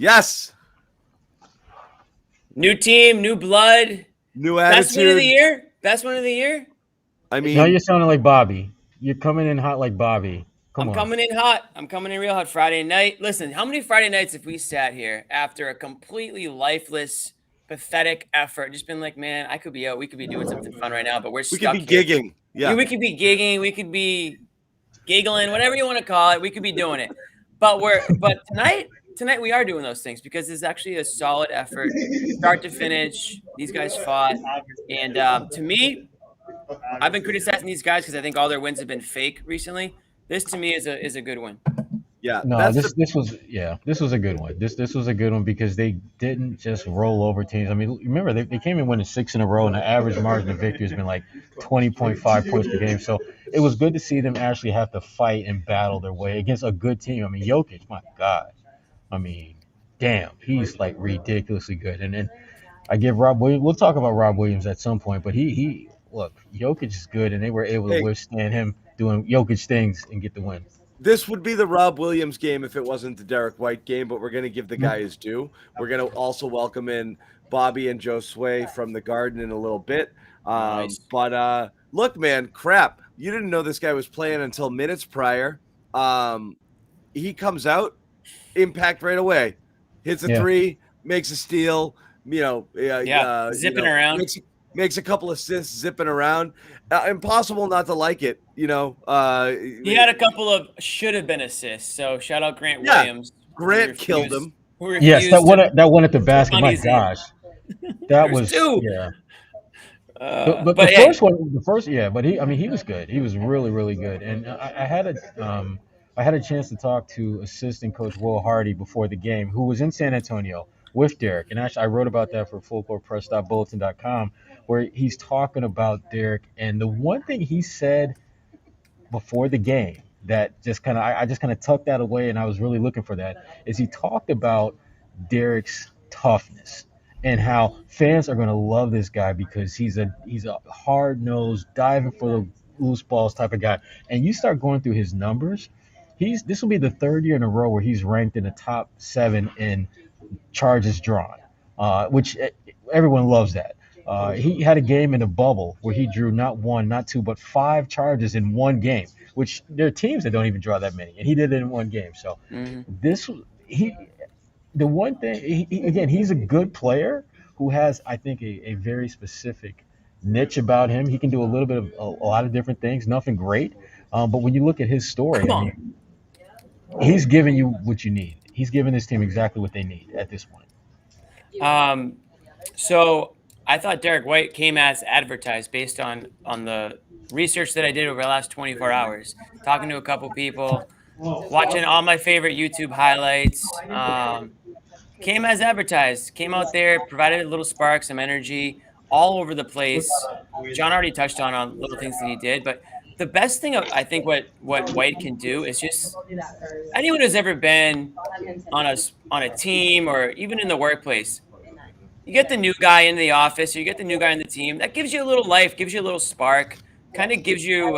Yes. New team, new blood. New Best win of the attitude. year? Best win of the year? I Now mean, you're sounding like Bobby. You're coming in hot like Bobby. Come I'm on. coming in hot. I'm coming in real hot Friday night. Listen, how many Friday nights have we sat here after a completely lifeless, pathetic effort? Just been like, man, I could be out. We could be doing something fun right now, but we're we could stuck be here. gigging. Yeah, Yeah. we could be gigging. We could be giggling, whatever you want to call it. We could be doing it. But tonight we are doing those things because it's actually a solid effort, start to finish. These guys fought, and to me, I've been criticizing these guys because I think all their wins have been fake recently. This to me is a good win. Yeah. No, this was a good one. This was a good one because they didn't just roll over teams. I mean, remember they came in winning 6 in a row, and the average margin of victory has been like 20.5 points per game. So it was good to see them actually have to fight and battle their way against a good team. I mean, Jokic, my God, I mean, damn, he's like ridiculously good. And then I give Rob Williams. We'll talk about Rob Williams at some point, but he look, Jokic is good, and they were able to Hey. withstand him doing Jokic things and get the win. This would be the Rob Williams game if it wasn't the Derrick White game, but we're going to give the guy his due. We're going to also welcome in Bobby and Josue from the Garden in a little bit. Nice. But look, man, crap. You didn't know this guy was playing until minutes prior. He comes out, impact right away. Hits a three, makes a steal, zipping around. Makes a couple assists, zipping around. Impossible not to like it, He had a couple of should have been assists. So shout out Grant Williams. Grant killed him. Yes, that one at the basket. My gosh, that was two. Yeah. But the first one, but he was good. He was really, really good. And I had a chance to talk to assistant coach Will Hardy before the game, who was in San Antonio with Derrick. And actually, I wrote about that for fullcourtpress.bulletin.com, where he's talking about Derrick. And the one thing he said before the game that I just kind of tucked that away, and I was really looking for that, is he talked about Derrick's toughness and how fans are going to love this guy because he's a hard-nosed, diving for the loose balls type of guy. And you start going through his numbers, this will be the third year in a row where he's ranked in the top 7 in charges drawn, which everyone loves that. He had a game in the bubble where he drew not 1, not 2, but 5 charges in one game, which there are teams that don't even draw that many, and he did it in one game. So the one thing, he's a good player who has, I think, a very specific niche about him. He can do a little bit of a lot of different things, nothing great. But when you look at his story, he's giving you what you need. He's giving this team exactly what they need at this point. So I thought Derrick White came as advertised based on the research that I did over the last 24 hours, talking to a couple people, watching all my favorite YouTube highlights. Came as advertised, came out there, provided a little spark, some energy all over the place. John already touched on little things that he did, but the best thing I think what White can do is just anyone who's ever been on a team or even in the workplace, you get the new guy in the office, or you get the new guy in the team. That gives you a little life, gives you a little spark, kind of gives you,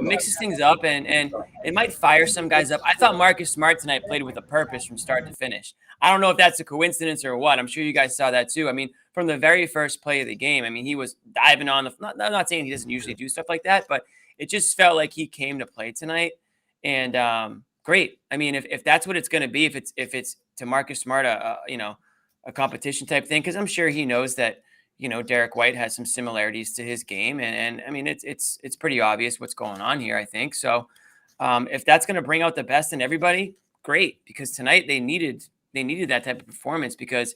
mixes things up, and it might fire some guys up. I thought Marcus Smart tonight played with a purpose from start to finish. I don't know if that's a coincidence or what. I'm sure you guys saw that too. I mean, from the very first play of the game, I mean, he was diving on I'm not saying he doesn't usually do stuff like that, but it just felt like he came to play tonight. And great. I mean, if that's what it's going to be, if it's to Marcus Smart, a competition type thing, because I'm sure he knows that, Derrick White has some similarities to his game. And I mean, it's pretty obvious what's going on here, I think. So if that's going to bring out the best in everybody, great, because tonight they needed that type of performance, because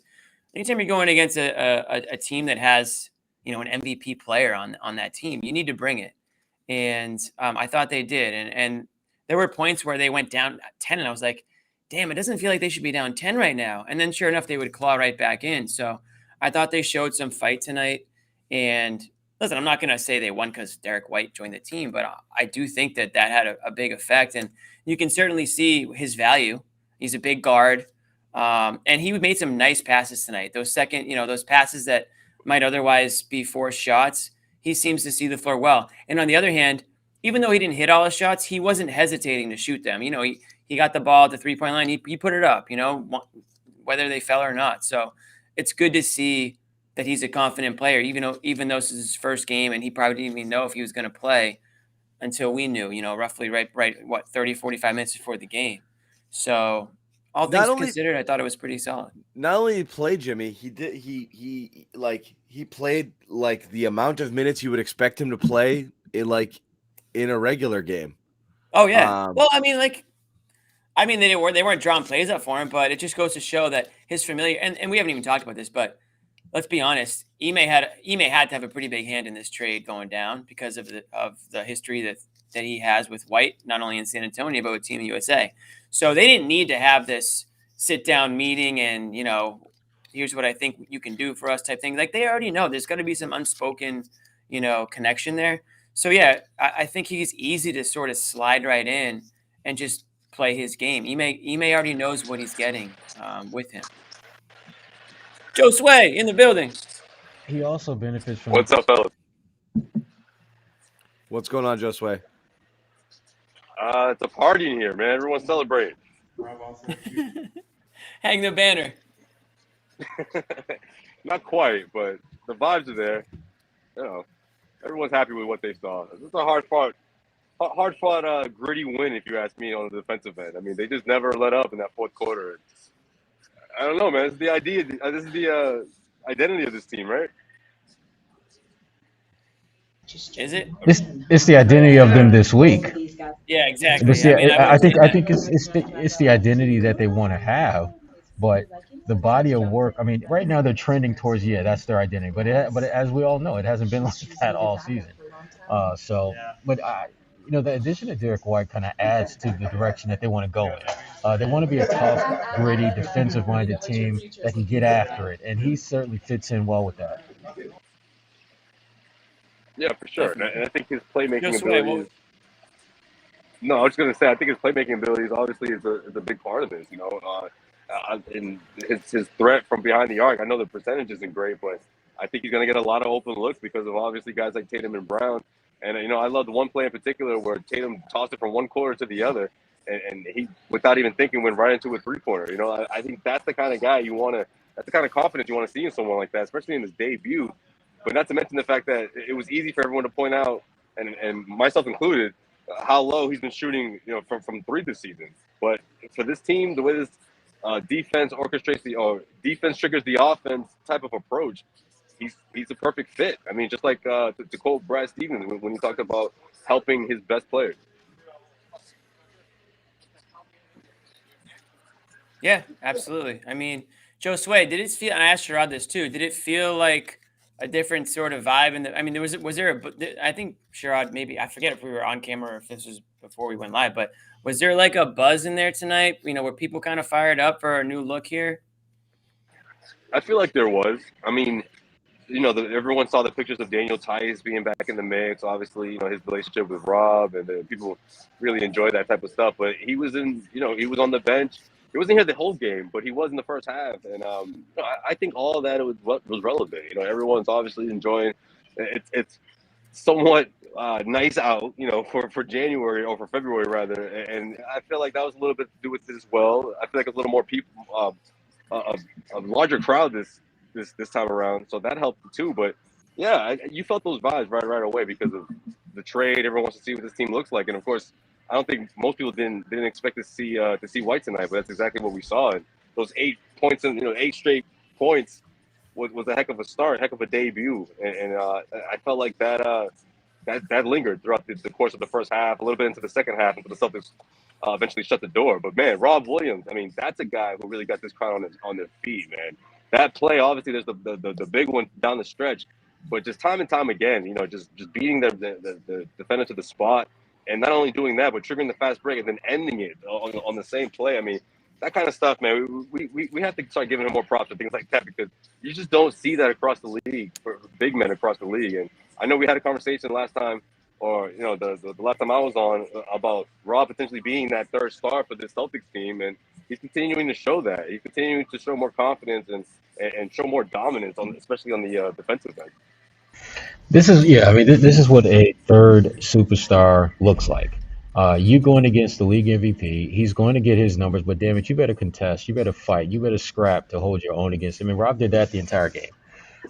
anytime you're going against a team that has, an MVP player on that team, you need to bring it. And I thought they did. And there were points where they went down 10, and I was like, damn, it doesn't feel like they should be down 10 right now. And then sure enough, they would claw right back in. So I thought they showed some fight tonight. And listen, I'm not going to say they won because Derrick White joined the team, but I do think that had a big effect. And you can certainly see his value. He's a big guard. And he made some nice passes tonight. Those those passes that might otherwise be forced shots, he seems to see the floor well. And on the other hand, even though he didn't hit all his shots, he wasn't hesitating to shoot them. He got the ball at the 3-point line. He put it up, whether they fell or not. So it's good to see that he's a confident player, even though this is his first game and he probably didn't even know if he was going to play until we knew, roughly right, 30, 45 minutes before the game. So all things considered, I thought it was pretty solid. Not only did he play, Jimmy, he played like the amount of minutes you would expect him to play in a regular game. Oh yeah. Well, they weren't drawing plays up for him, but it just goes to show that his familiar and we haven't even talked about this, but let's be honest, Ime had to have a pretty big hand in this trade going down because of the history that he has with White, not only in San Antonio but with Team USA. So they didn't need to have this sit down meeting and here's what I think you can do for us type thing. Like they already know there's got to be some unspoken connection there. So yeah, I think he's easy to sort of slide right in and just play his game. Ime already knows what he's getting with him. Josue in the building. He also benefits from. What's up, fellas? What's going on, Josue? It's a party in here, man. Everyone's celebrating. Hang the banner. Not quite, but the vibes are there. Everyone's happy with what they saw. It's a hard-fought, gritty win, if you ask me, on the defensive end. I mean, they just never let up in that fourth quarter. I don't know, man. This is the idea. This is the identity of this team, right? Is it? It's the identity of them this week. Yeah, exactly. I think it's the identity that they want to have, but the body of work. I mean, right now they're trending towards that's their identity, but as we all know, it hasn't been like that all season. The addition of Derrick White kind of adds to the direction that they want to go in. They want to be a tough, gritty, defensive-minded team that can get after it, and he certainly fits in well with that. Yeah, for sure. And I think his playmaking abilities. No, I was going to say I think his playmaking abilities obviously is a big part of this. And his threat from behind the arc. I know the percentage isn't great, but I think he's going to get a lot of open looks because of obviously guys like Tatum and Brown. And I love the one play in particular where Tatum tossed it from one corner to the other, and he, without even thinking, went right into a three-pointer. I think that's the kind of guy you want to. That's the kind of confidence you want to see in someone like that, especially in his debut. But not to mention the fact that it was easy for everyone to point out, and myself included, how low he's been shooting, from three this season. But for this team, the way this defense triggers the offense type of approach, he's a perfect fit. I mean, just like to quote Brad Stevens when he talked about helping his best players. Yeah, absolutely. I mean, Josue, did it feel? And I asked Sherrod this too. Did it feel like a different sort of vibe? Was there I think Sherrod, maybe, I forget if we were on camera or if this was before we went live, but was there like a buzz in there tonight? Were people kind of fired up for a new look here? I feel like there was. I mean, everyone saw the pictures of Daniel Tice being back in the mix. Obviously, his relationship with Rob, and people really enjoy that type of stuff. But he was he was on the bench. He wasn't here the whole game, but he was in the first half. And I think all of that was relevant. Everyone's obviously enjoying. It's somewhat nice out, for January or for February rather. And I feel like that was a little bit to do with this as well. I feel like a little more people, a larger crowd this time around, so that helped too. But yeah, you felt those vibes right away because of the trade. Everyone wants to see what this team looks like, and of course, I don't think most people didn't expect to see White tonight, but that's exactly what we saw. And those 8 points and 8 straight points was a heck of a start, heck of a debut, and I felt like that lingered throughout the course of the first half, a little bit into the second half, until the Celtics eventually shut the door. But man, Rob Williams, I mean, that's a guy who really got this crowd on their feet, man. That play, obviously, there's the big one down the stretch, but just time and time again, just beating the defender to the spot, and not only doing that, but triggering the fast break and then ending it on the same play. I mean, that kind of stuff, man. We have to start giving him more props for things like that, because you just don't see that across the league for big men across the league. And I know we had a conversation last time, or the last time I was on, about Rob potentially being that third star for this Celtics team, and he's continuing to show that. He's continuing to show more confidence and show more dominance, especially on the defensive end. This is what a third superstar looks like. You going against the league MVP. He's going to get his numbers, but damn it, you better contest. You better fight. You better scrap to hold your own against him. And Rob did that the entire game.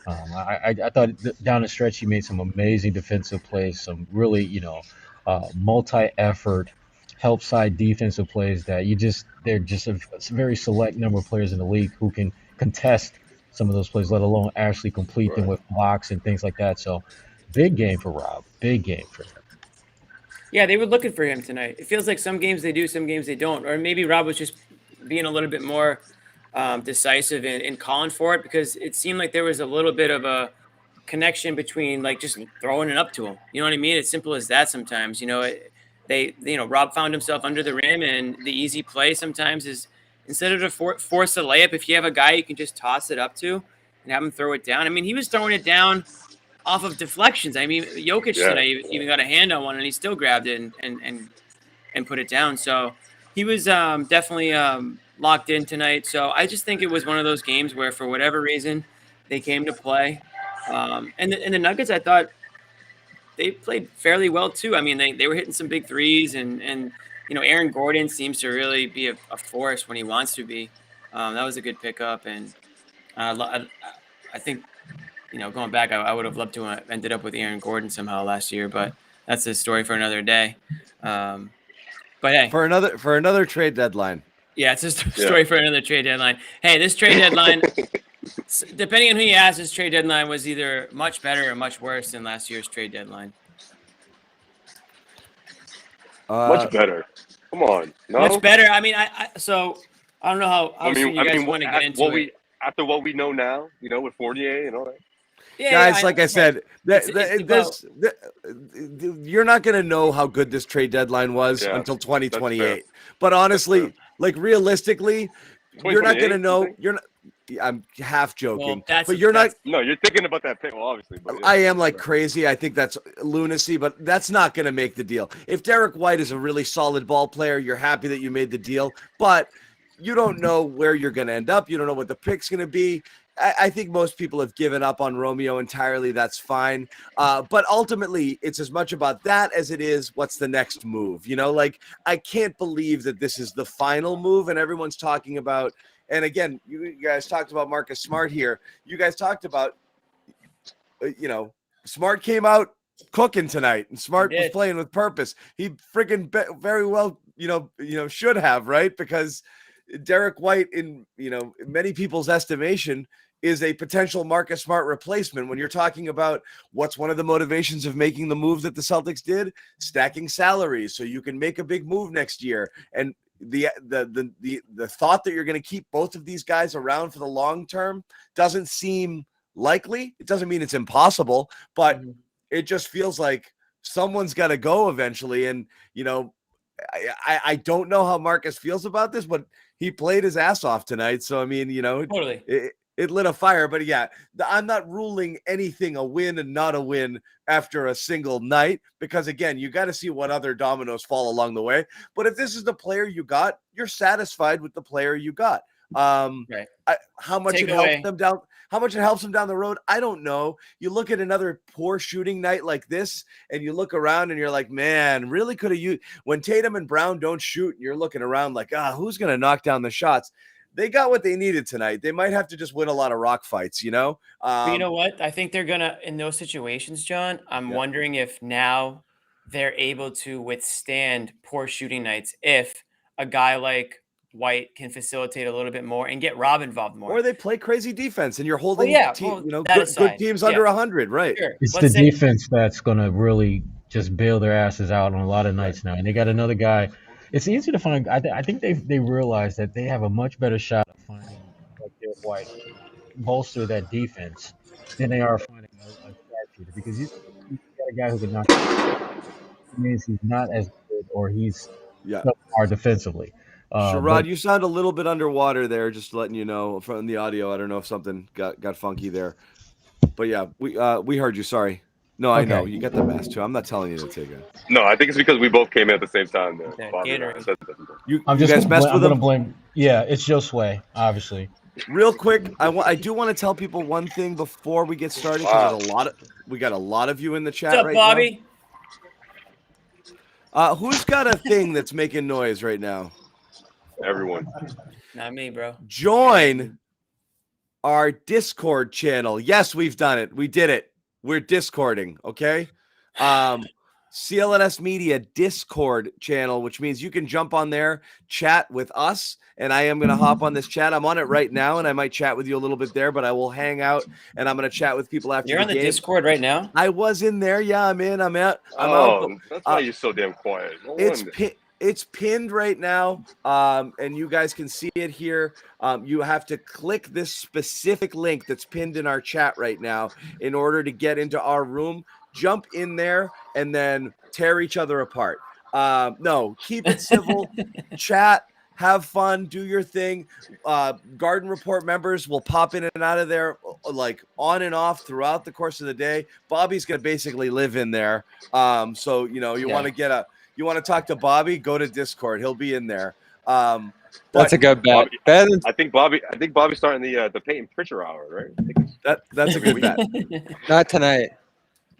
I thought down the stretch he made some amazing defensive plays, some really, multi-effort, help side defensive plays that they're just a very select number of players in the league who can contest some of those plays, let alone actually complete them with blocks and things like that. So big game for Rob. Big game for him. Yeah, they were looking for him tonight. It feels like some games they do, some games they don't. Or maybe Rob was just being a little bit more decisive in calling for it, because it seemed like there was a little bit of a connection between like just throwing it up to him. You know what I mean? It's simple as that sometimes. Rob found himself under the rim, and the easy play sometimes is instead of to force a layup, if you have a guy you can just toss it up to and have him throw it down. I mean, he was throwing it down off of deflections. I mean, Jokic today even got a hand on one, and he still grabbed it and put it down. So he was definitely locked in tonight. So I just think it was one of those games where, for whatever reason, they came to play. And the Nuggets, I thought they played fairly well too. I mean, they were hitting some big threes, and Aaron Gordon seems to really be a force when he wants to be. That was a good pickup, and I think. Going back, I would have loved to have ended up with Aaron Gordon somehow last year, but that's a story for another day. But hey, for another trade deadline. Yeah, it's a story for another trade deadline. Hey, this trade deadline, depending on who you ask, this trade deadline was either much better or much worse than last year's trade deadline. Much better. Come on, no? Much better. I mean, I don't know how soon you guys want to get into it. After what we know now, with Fournier and all that. Yeah, guys, like I said, you're not going to know how good this trade deadline was until 2028. But honestly, like realistically, you're not going to know. You're not. I'm half joking, but you're not. No, you're thinking about that pick, well, obviously. But I am like crazy. I think that's lunacy, but that's not going to make the deal. If Derrick White is a really solid ball player, you're happy that you made the deal, but you don't know where you're going to end up. You don't know what the pick's going to be. I think most people have given up on Romeo entirely. That's fine. But ultimately, it's as much about that as it is what's the next move. Like I can't believe that this is the final move, and everyone's talking about. And again, you guys talked about Marcus Smart here. You guys talked about, Smart came out cooking tonight, and Smart was playing with purpose. He freaking very well, should have, right? Because Derrick White, in many people's estimation, is a potential Marcus Smart replacement. When you're talking about what's one of the motivations of making the move that the Celtics did, stacking salaries so you can make a big move next year. And the thought that you're going to keep both of these guys around for the long term doesn't seem likely. It doesn't mean it's impossible, but it just feels like someone's got to go eventually. And, I don't know how Marcus feels about this, but he played his ass off tonight. So, I mean, totally. It lit a fire, but I'm not ruling anything a win and not a win after a single night, because again, you got to see what other dominoes fall along the way. But if this is the player you got, you're satisfied with the player you got. Right. How much it helps them down? How much it helps them down the road? I don't know. You look at another poor shooting night like this, and you look around and you're like, man, really could have used when Tatum and Brown don't shoot. And you're looking around like, who's going to knock down the shots? They got what they needed tonight. They might have to just win a lot of rock fights, you know what? I think they're going to, in those situations, John, I'm wondering if now they're able to withstand poor shooting nights if a guy like White can facilitate a little bit more and get Rob involved more. Or they play crazy defense and you're holding good teams under 100, right? Sure. It's the defense that's going to really just bail their asses out on a lot of nights now. And they got another guy. It's easy to find. I think they realize that they have a much better shot of finding like Derrick White bolster that defense than they are finding a sharpshooter, because you got a guy who can knock. It means he's not as good, or he's hard defensively. Sherrod, you sound a little bit underwater there. Just letting you know from the audio. I don't know if something got funky there, but yeah, we heard you. Sorry. No, I know. You got the mask too. I'm not telling you to take it. No, I think it's because we both came in at the same time. You guys messed with him? Blame. Yeah, it's Josue, obviously. Real quick, I do want to tell people one thing before we get started, because we got a lot of you in the chat. What's up, right Bobby? Who's got a thing that's making noise right now? Everyone. Not me, bro. Join our Discord channel. Yes, we've done it. We did it. We're Discording, okay? CLNS Media Discord channel, which means you can jump on there, chat with us, and I am going to hop on this chat. I'm on it right now, and I might chat with you a little bit there, but I will hang out, and I'm going to chat with people after You're the on the game. Discord right now? I was in there. Yeah, I'm in. I'm out. That's why you're so damn quiet. No wonder. It's pinned right now, and you guys can see it here. You have to click this specific link that's pinned in our chat right now in order to get into our room. Jump in there and then tear each other apart. No, keep it civil. Chat, have fun, do your thing. Garden Report members will pop in and out of there like on and off throughout the course of the day. Bobby's going to basically live in there. So, you know, you want to talk to Bobby, go to Discord. He'll be in there. That's a good bet. I think Bobby's starting the Peyton Pritchard hour, right? That's a good bet. Not tonight.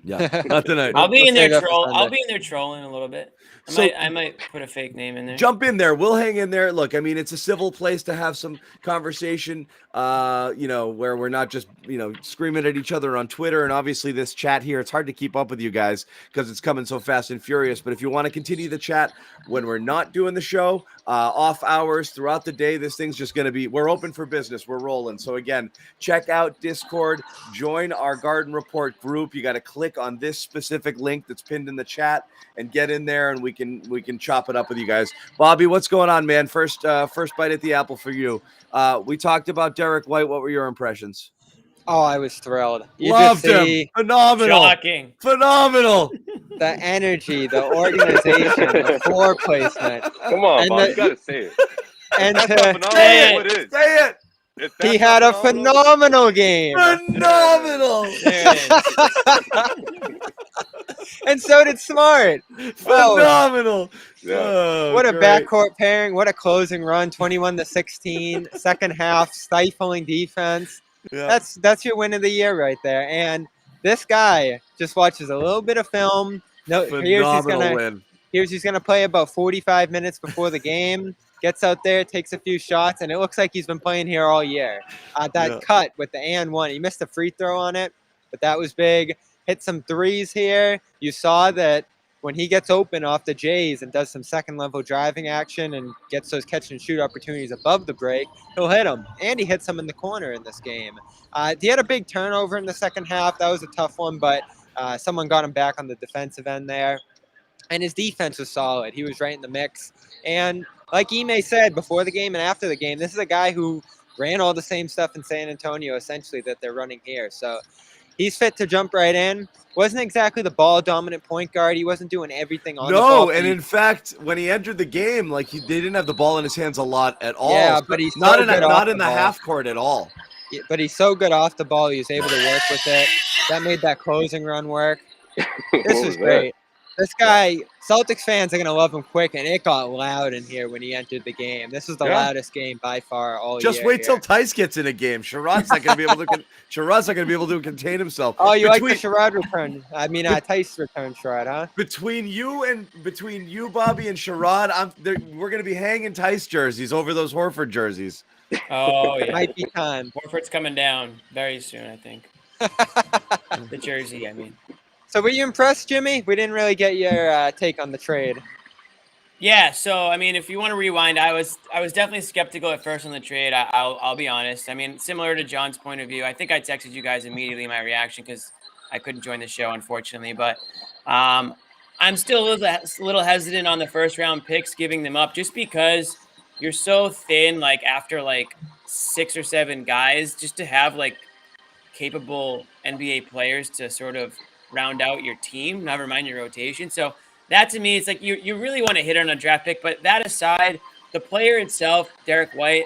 Yeah, not tonight. I'll be in there save that for I'll be in there trolling a little bit. I might put a fake name in there. Jump in there. We'll hang in there. Look, I mean, it's a civil place to have some conversation, you know, where we're not just, you know, screaming at each other on Twitter. And obviously this chat here, it's hard to keep up with you guys because it's coming so fast and furious. But if you want to continue the chat when we're not doing the show, off hours throughout the day, this thing's just going to be, we're open for business. We're rolling. So again, check out Discord, join our Garden Report group. You got to click on this specific link that's pinned in the chat and get in there, and we can chop it up with you guys. Bobby, what's going on, man? First bite at the apple for you. We talked about Derrick White. What were your impressions? Oh, I was thrilled. You Loved just him. see Phenomenal. Shocking. Phenomenal. the energy, the organization, the floor placement. Come on, Bob, you gotta say it. And That's not phenomenal. Say What it. is? Say it. If that's he not had a phenomenal, phenomenal game. Phenomenal. There it is. And so did Smart. Phenomenal. Yeah. Oh, What a great. backcourt pairing. What a closing run. 21-16. Second half, stifling defense. Yeah. That's your win of the year right there. And this guy just watches a little bit of film. Phenomenal win. Here's gonna play about 45 minutes before the game. Gets out there, takes a few shots, and it looks like he's been playing here all year. That cut with the and one, he missed a free throw on it, but that was big. Hit some threes here. You saw that when he gets open off the Jays and does some second-level driving action and gets those catch-and-shoot opportunities above the break, he'll hit them. And he hits them in the corner in this game. He had a big turnover in the second half. That was a tough one, but someone got him back on the defensive end there. And his defense was solid. He was right in the mix. And like Ime said before the game and after the game, this is a guy who ran all the same stuff in San Antonio, essentially, that they're running here. So he's fit to jump right in. Wasn't exactly the ball-dominant point guard. He wasn't doing everything on the ball. No, and in fact, when he entered the game, like they didn't have the ball in his hands a lot at all. Yeah, but he's not so in good not off in the the ball. half court at all. But he's so good off the ball. He was able to work with it. That made that closing run work. This was great. This guy, Celtics fans are going to love him quick, and it got loud in here when he entered the game. This was the loudest game by far all year. Just wait till Tice gets in a game. Sherrod's not going to be able to. Sherrod's not going to be able to contain himself. Oh, you like the Sherrod return? I mean, Tice return Sherrod, huh? Between you, Bobby, and Sherrod, we're going to be hanging Tice jerseys over those Horford jerseys. Oh, yeah. Might be time. Horford's coming down very soon, I think. The jersey, I mean. So were you impressed, Jimmy? We didn't really get your take on the trade. Yeah, so I mean, if you want to rewind, I was definitely skeptical at first on the trade. I'll be honest. I mean, similar to John's point of view, I think I texted you guys immediately my reaction because I couldn't join the show, unfortunately. But I'm still a little hesitant on the first round picks, giving them up just because you're so thin. Like after like 6 or 7 guys, just to have like capable NBA players to sort of round out your team, never mind your rotation. So that to me, it's like you really want to hit on a draft pick. But that aside, the player itself, Derrick White,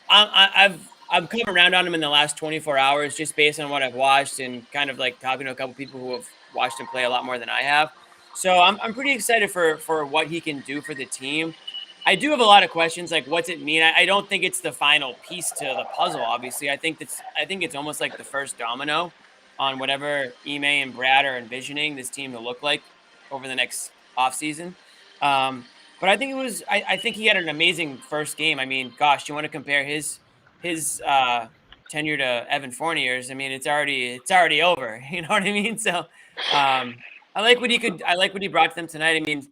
I've come around on him in the last 24 hours just based on what I've watched and kind of like talking to a couple people who have watched him play a lot more than I have. So I'm pretty excited for what he can do for the team. I do have a lot of questions, like what's it mean? I don't think it's the final piece to the puzzle, obviously. I think it's almost like the first domino on whatever Ime and Brad are envisioning this team to look like over the next offseason. But I think I think he had an amazing first game. I mean, gosh, you want to compare his tenure to Evan Fournier's? I mean, it's already over. You know what I mean? So I like what he brought to them tonight. I mean,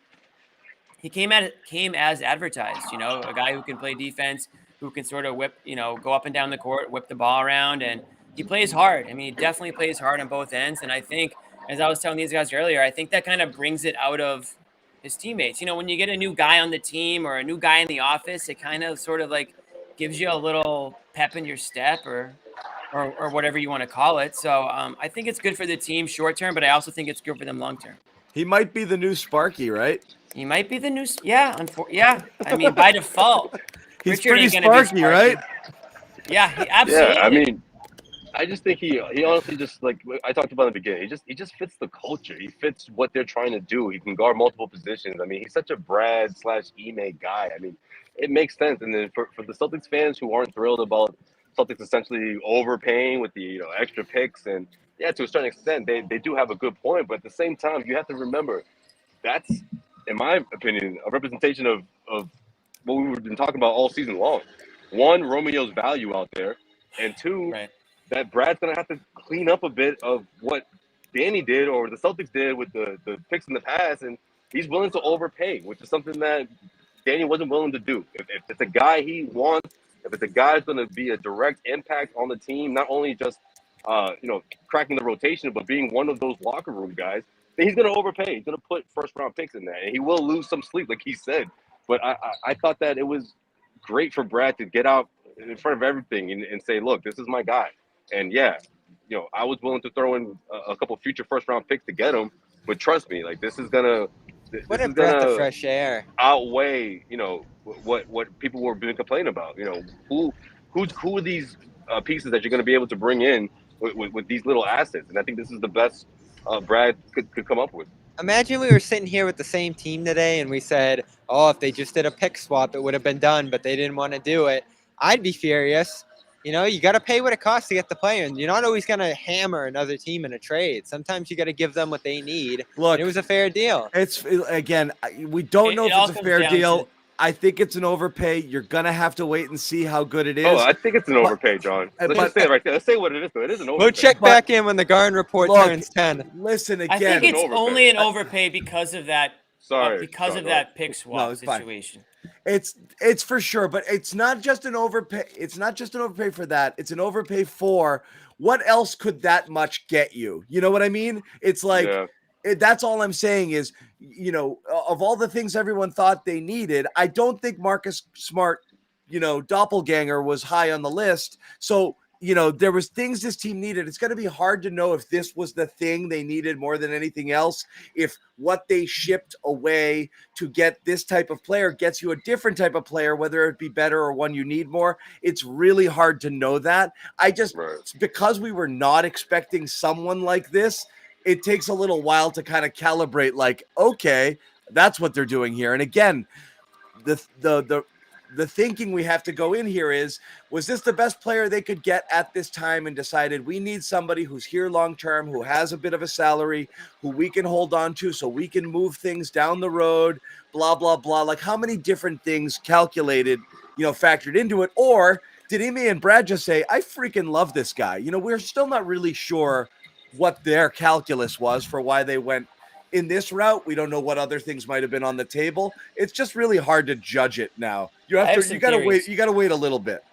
he came as advertised. You know, a guy who can play defense, who can sort of go up and down the court, whip the ball around, and he plays hard. I mean, he definitely plays hard on both ends. And I think, as I was telling these guys earlier, I think that kind of brings it out of his teammates. You know, when you get a new guy on the team or a new guy in the office, it kind of sort of like gives you a little pep in your step or whatever you want to call it. So I think it's good for the team short term, but I also think it's good for them long term. He might be the new Sparky, right? He might be the new, yeah. I mean, by default, he's Richard pretty Sparky, right? Yeah, absolutely. Yeah, I mean, I just think he honestly just, like I talked about in the beginning, he just fits the culture. He fits what they're trying to do. He can guard multiple positions. I mean, he's such a Brad/Ime guy. I mean, it makes sense. And then for the Celtics fans who aren't thrilled about Celtics essentially overpaying with the extra picks, and yeah, to a certain extent, they do have a good point. But at the same time, you have to remember that's, in my opinion, a representation of what we've been talking about all season long. One, Romeo's value out there, and two, right, that Brad's going to have to clean up a bit of what Danny did or the Celtics did with the picks in the past, and he's willing to overpay, which is something that Danny wasn't willing to do. If it's a guy he wants, if it's a guy who's going to be a direct impact on the team, not only just cracking the rotation, but being one of those locker room guys, then he's going to overpay. He's going to put first-round picks in there, and he will lose some sleep, like he said. But I thought that it was great for Brad to get out in front of everything and say, look, this is my guy. And yeah, I was willing to throw in a couple future first-round picks to get him, but trust me, like this is gonna breath of fresh air. Outweigh what people were being complaining about. Who are these pieces that you're going to be able to bring in with these little assets? And I think this is the best Brad could come up with. Imagine we were sitting here with the same team today and we said, oh, if they just did a pick swap, it would have been done, but they didn't want to do it. I'd be furious. You got to pay what it costs to get the player, and you're not always going to hammer another team in a trade. Sometimes you got to give them what they need. Look, it was a fair deal. We don't know if it's a fair deal. I think it's an overpay. You're going to have to wait and see how good it is. Oh, I think it's an overpay, John. Let's just say it right there. Let's say what it is, though. It is an overpay. We'll check back in when the Garden Report turns 10. Listen again. I think it's only an overpay because of that. Because of that pick swap situation. Fine. It's for sure, but it's not just an overpay. It's not just an overpay for that. It's an overpay for what else could that much get you? You know what I mean? It's like that's all I'm saying is, of all the things everyone thought they needed, I don't think Marcus Smart, doppelganger was high on the list. So, there was things this team needed. It's going to be hard to know if this was the thing they needed more than anything else. If what they shipped away to get this type of player gets you a different type of player, whether it be better or one you need more, it's really hard to know that. Because we were not expecting someone like this, it takes a little while to kind of calibrate, like, okay, that's what they're doing here. And again, the thinking we have to go in here is, was this the best player they could get at this time, and decided we need somebody who's here long-term, who has a bit of a salary, who we can hold on to so we can move things down the road, blah, blah, blah. Like how many different things calculated, factored into it? Or did Ime and Brad just say, I freaking love this guy? We're still not really sure what their calculus was for why they went in this route. We don't know what other things might have been on the table. It's just really hard to judge it now. You gotta wait. You gotta wait a little bit.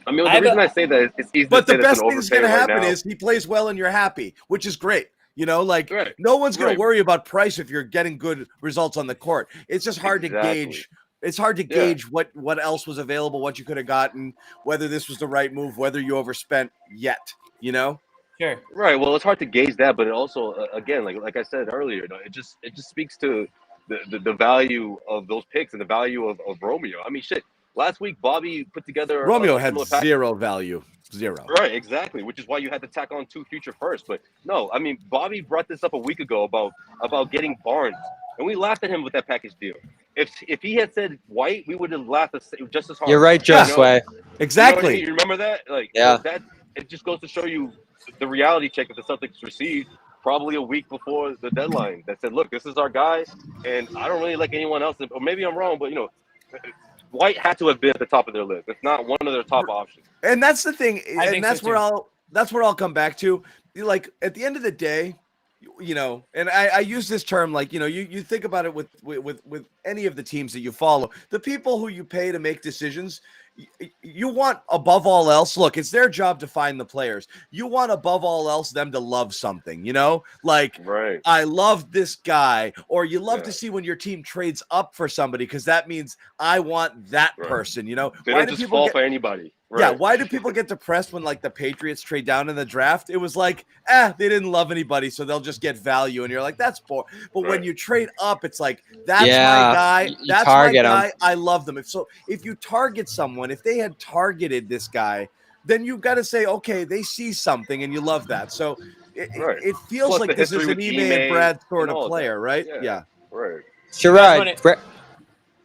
I mean, the reason I say that is it's easy. But to say the best thing that's going to happen right is he plays well and you're happy, which is great. No one's going to worry about price if you're getting good results on the court. It's just hard to gauge. It's hard to gauge what else was available, what you could have gotten, whether this was the right move, whether you overspent yet. Sure. Right. Well, it's hard to gauge that, but it also, again, like I said earlier, it just speaks to the value of those picks and the value of Romeo. I mean, shit. Last week, Bobby put together. Romeo had zero value. Zero. Right. Exactly. Which is why you had to tack on 2 future firsts. But no, I mean, Bobby brought this up a week ago about getting Barnes, and we laughed at him with that package deal. If he had said White, we would have laughed just as hard. You're right, Josue. Exactly. You remember that? that it just goes to show you the reality check that the Celtics received probably a week before the deadline that said, look, this is our guy, and I don't really like anyone else. Or maybe I'm wrong, but, White had to have been at the top of their list. It's not one of their top options. And that's the thing. And that's so where I'll come back to. Like, at the end of the day, and I use this term, like, you think about it with any of the teams that you follow, the people who you pay to make decisions, you want above all else, look, it's their job to find the players. You want above all else them to love something, like, right. I love this guy, or you love to see when your team trades up for somebody, because that means I want that person, They why don't do just people fall get, for anybody. Right. Yeah, why do people get depressed when, like, the Patriots trade down in the draft? It was like, they didn't love anybody, so they'll just get value. And you're like, that's boring. But when you trade up, it's like, that's my guy. That's my guy. I love them. If you target someone, if they had targeted this guy, then you've got to say, okay, they see something, and you love that. So it feels Plus like this is an Ime and Brad sort of player, right? Yeah. Right. Sherrod,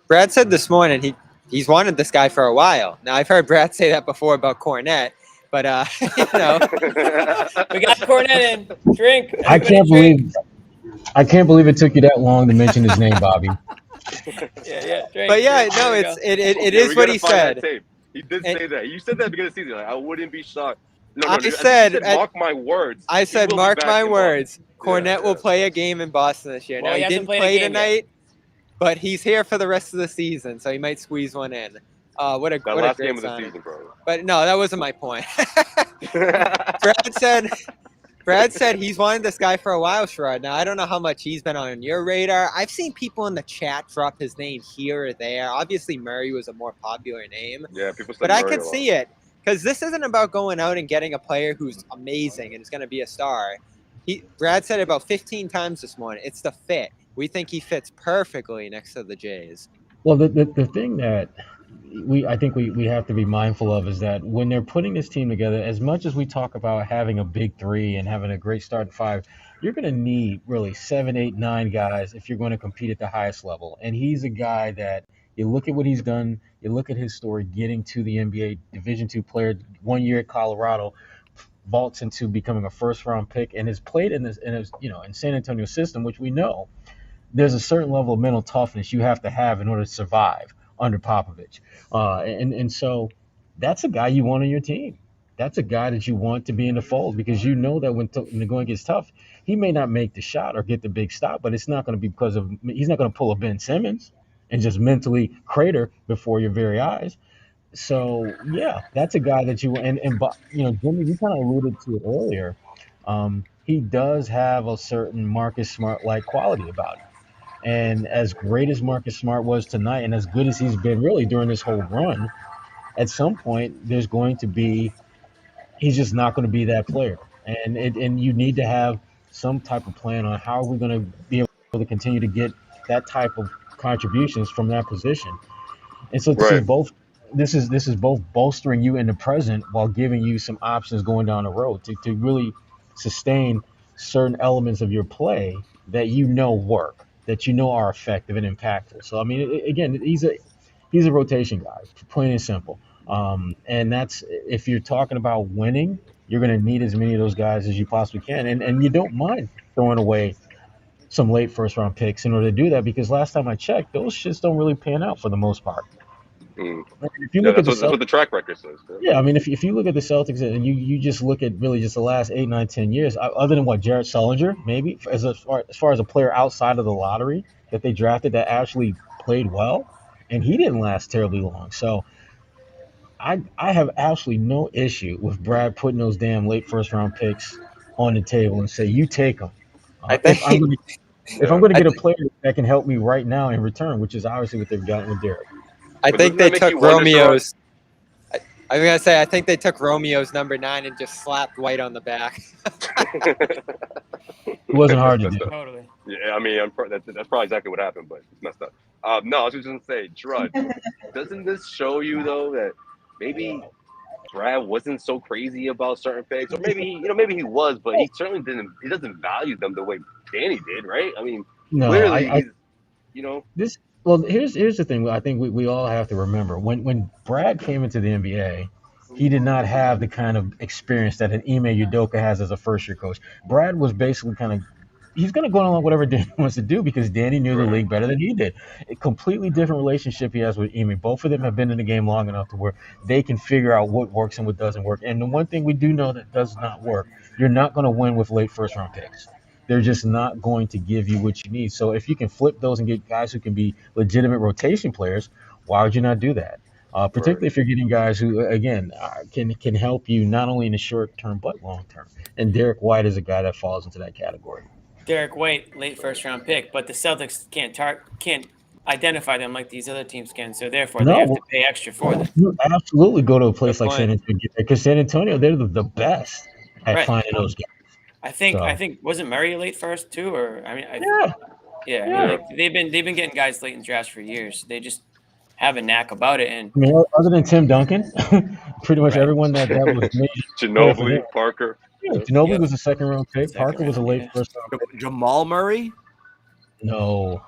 Brad said this morning he's wanted this guy for a while. Now, I've heard Brad say that before about Cornette, but we got Cornette in. Drink. I can't believe it took you that long to mention his name, Bobby. Yeah. Drink. But no, it is what he said. He did say that. You said that at the beginning of the season. Like, I wouldn't be shocked. No, I said, mark my words. I said, mark my words. Cornette will play a game in Boston this year. Well, now, he didn't play tonight. Yet. But he's here for the rest of the season, so he might squeeze one in. What a last great game of sign. the season, bro. But no, that wasn't my point. Brad said he's wanted this guy for a while, Sherrod. Now, I don't know how much he's been on your radar. I've seen people in the chat drop his name here or there. Obviously, Murray was a more popular name. Yeah, people said But Murray I could see it, because this isn't about going out and getting a player who's amazing and is going to be a star. Brad said it about 15 times this morning. It's the fit. We think he fits perfectly next to the Jays. Well, the thing that I think we have to be mindful of is that when they're putting this team together, as much as we talk about having a big three and having a great start at five, you're going to need really 7, 8, 9 guys if you're going to compete at the highest level. And he's a guy that you look at what he's done, you look at his story getting to the NBA Division II player, 1 year at Colorado, vaults into becoming a first-round pick, and has played in San Antonio system, which we know there's a certain level of mental toughness you have to have in order to survive under Popovich. And so that's a guy you want on your team. That's a guy that you want to be in the fold, because you know that when the going gets tough, he may not make the shot or get the big stop, but it's not going to be he's not going to pull a Ben Simmons and just mentally crater before your very eyes. So, yeah, that's a guy that you – and Jimmy, you kind of alluded to it earlier. He does have a certain Marcus Smart-like quality about him. And as great as Marcus Smart was tonight, and as good as he's been really during this whole run, at some point there's going to be – he's just not going to be that player. And you need to have some type of plan on how are we going to be able to continue to get that type of contributions from that position. And so this is both bolstering you in the present while giving you some options going down the road to really sustain certain elements of your play that work, that are effective and impactful. So I mean, again, he's a rotation guy, plain and simple. And that's, if you're talking about winning, you're going to need as many of those guys as you possibly can, and you don't mind throwing away some late first round picks in order to do that, because last time I checked, those shits don't really pan out for the most part. If you look that's what the track record says. Yeah, I mean, if you look at the Celtics and you just look at really just the last 8, 9, 10 years, other than Jared Sullinger, maybe as far as a player outside of the lottery that they drafted that actually played well, and he didn't last terribly long. So I have absolutely no issue with Brad putting those damn late first round picks on the table and say, you take them. If I'm going to get a player that can help me right now in return, which is obviously what they've gotten with Derrick. I think they took Romeo's. I was going to say, I think they took Romeo's number 9 and just slapped White on the back. It wasn't hard to do. Totally. Yeah, I mean, that's probably exactly what happened, but it's messed up. No, I was just going to say, Sherrod, doesn't this show you, though, that maybe Brad wasn't so crazy about certain picks? Or maybe he was, but he certainly he doesn't value them the way Danny did, right? I mean, clearly this. Well, here's the thing. I think we all have to remember when Brad came into the NBA, he did not have the kind of experience that an Ime Udoka has as a first-year coach. Brad was basically kind of he's going to go along with whatever Danny wants to do because Danny knew the league better than he did. A completely different relationship he has with Ime. Both of them have been in the game long enough to where they can figure out what works and what doesn't work. And the one thing we do know that does not work, you're not going to win with late first-round picks. They're just not going to give you what you need. So if you can flip those and get guys who can be legitimate rotation players, why would you not do that? Particularly if you're getting guys who, again, can help you not only in the short term but long term. And Derrick White is a guy that falls into that category. Derrick White, late first-round pick, but the Celtics can't identify them like these other teams can, so therefore they have to pay extra for them. You absolutely go to a place like San Antonio because San Antonio, they're the best at finding those guys. I think wasn't Murray late first too, or I mean, they've been getting guys late in drafts for years. They just have a knack about it. And I mean, other than Tim Duncan, pretty much everyone that was made. Ginobili, Parker. Yeah, Ginobili was a second-round pick. Parker was a late first-round pick. Jamal Murray? No.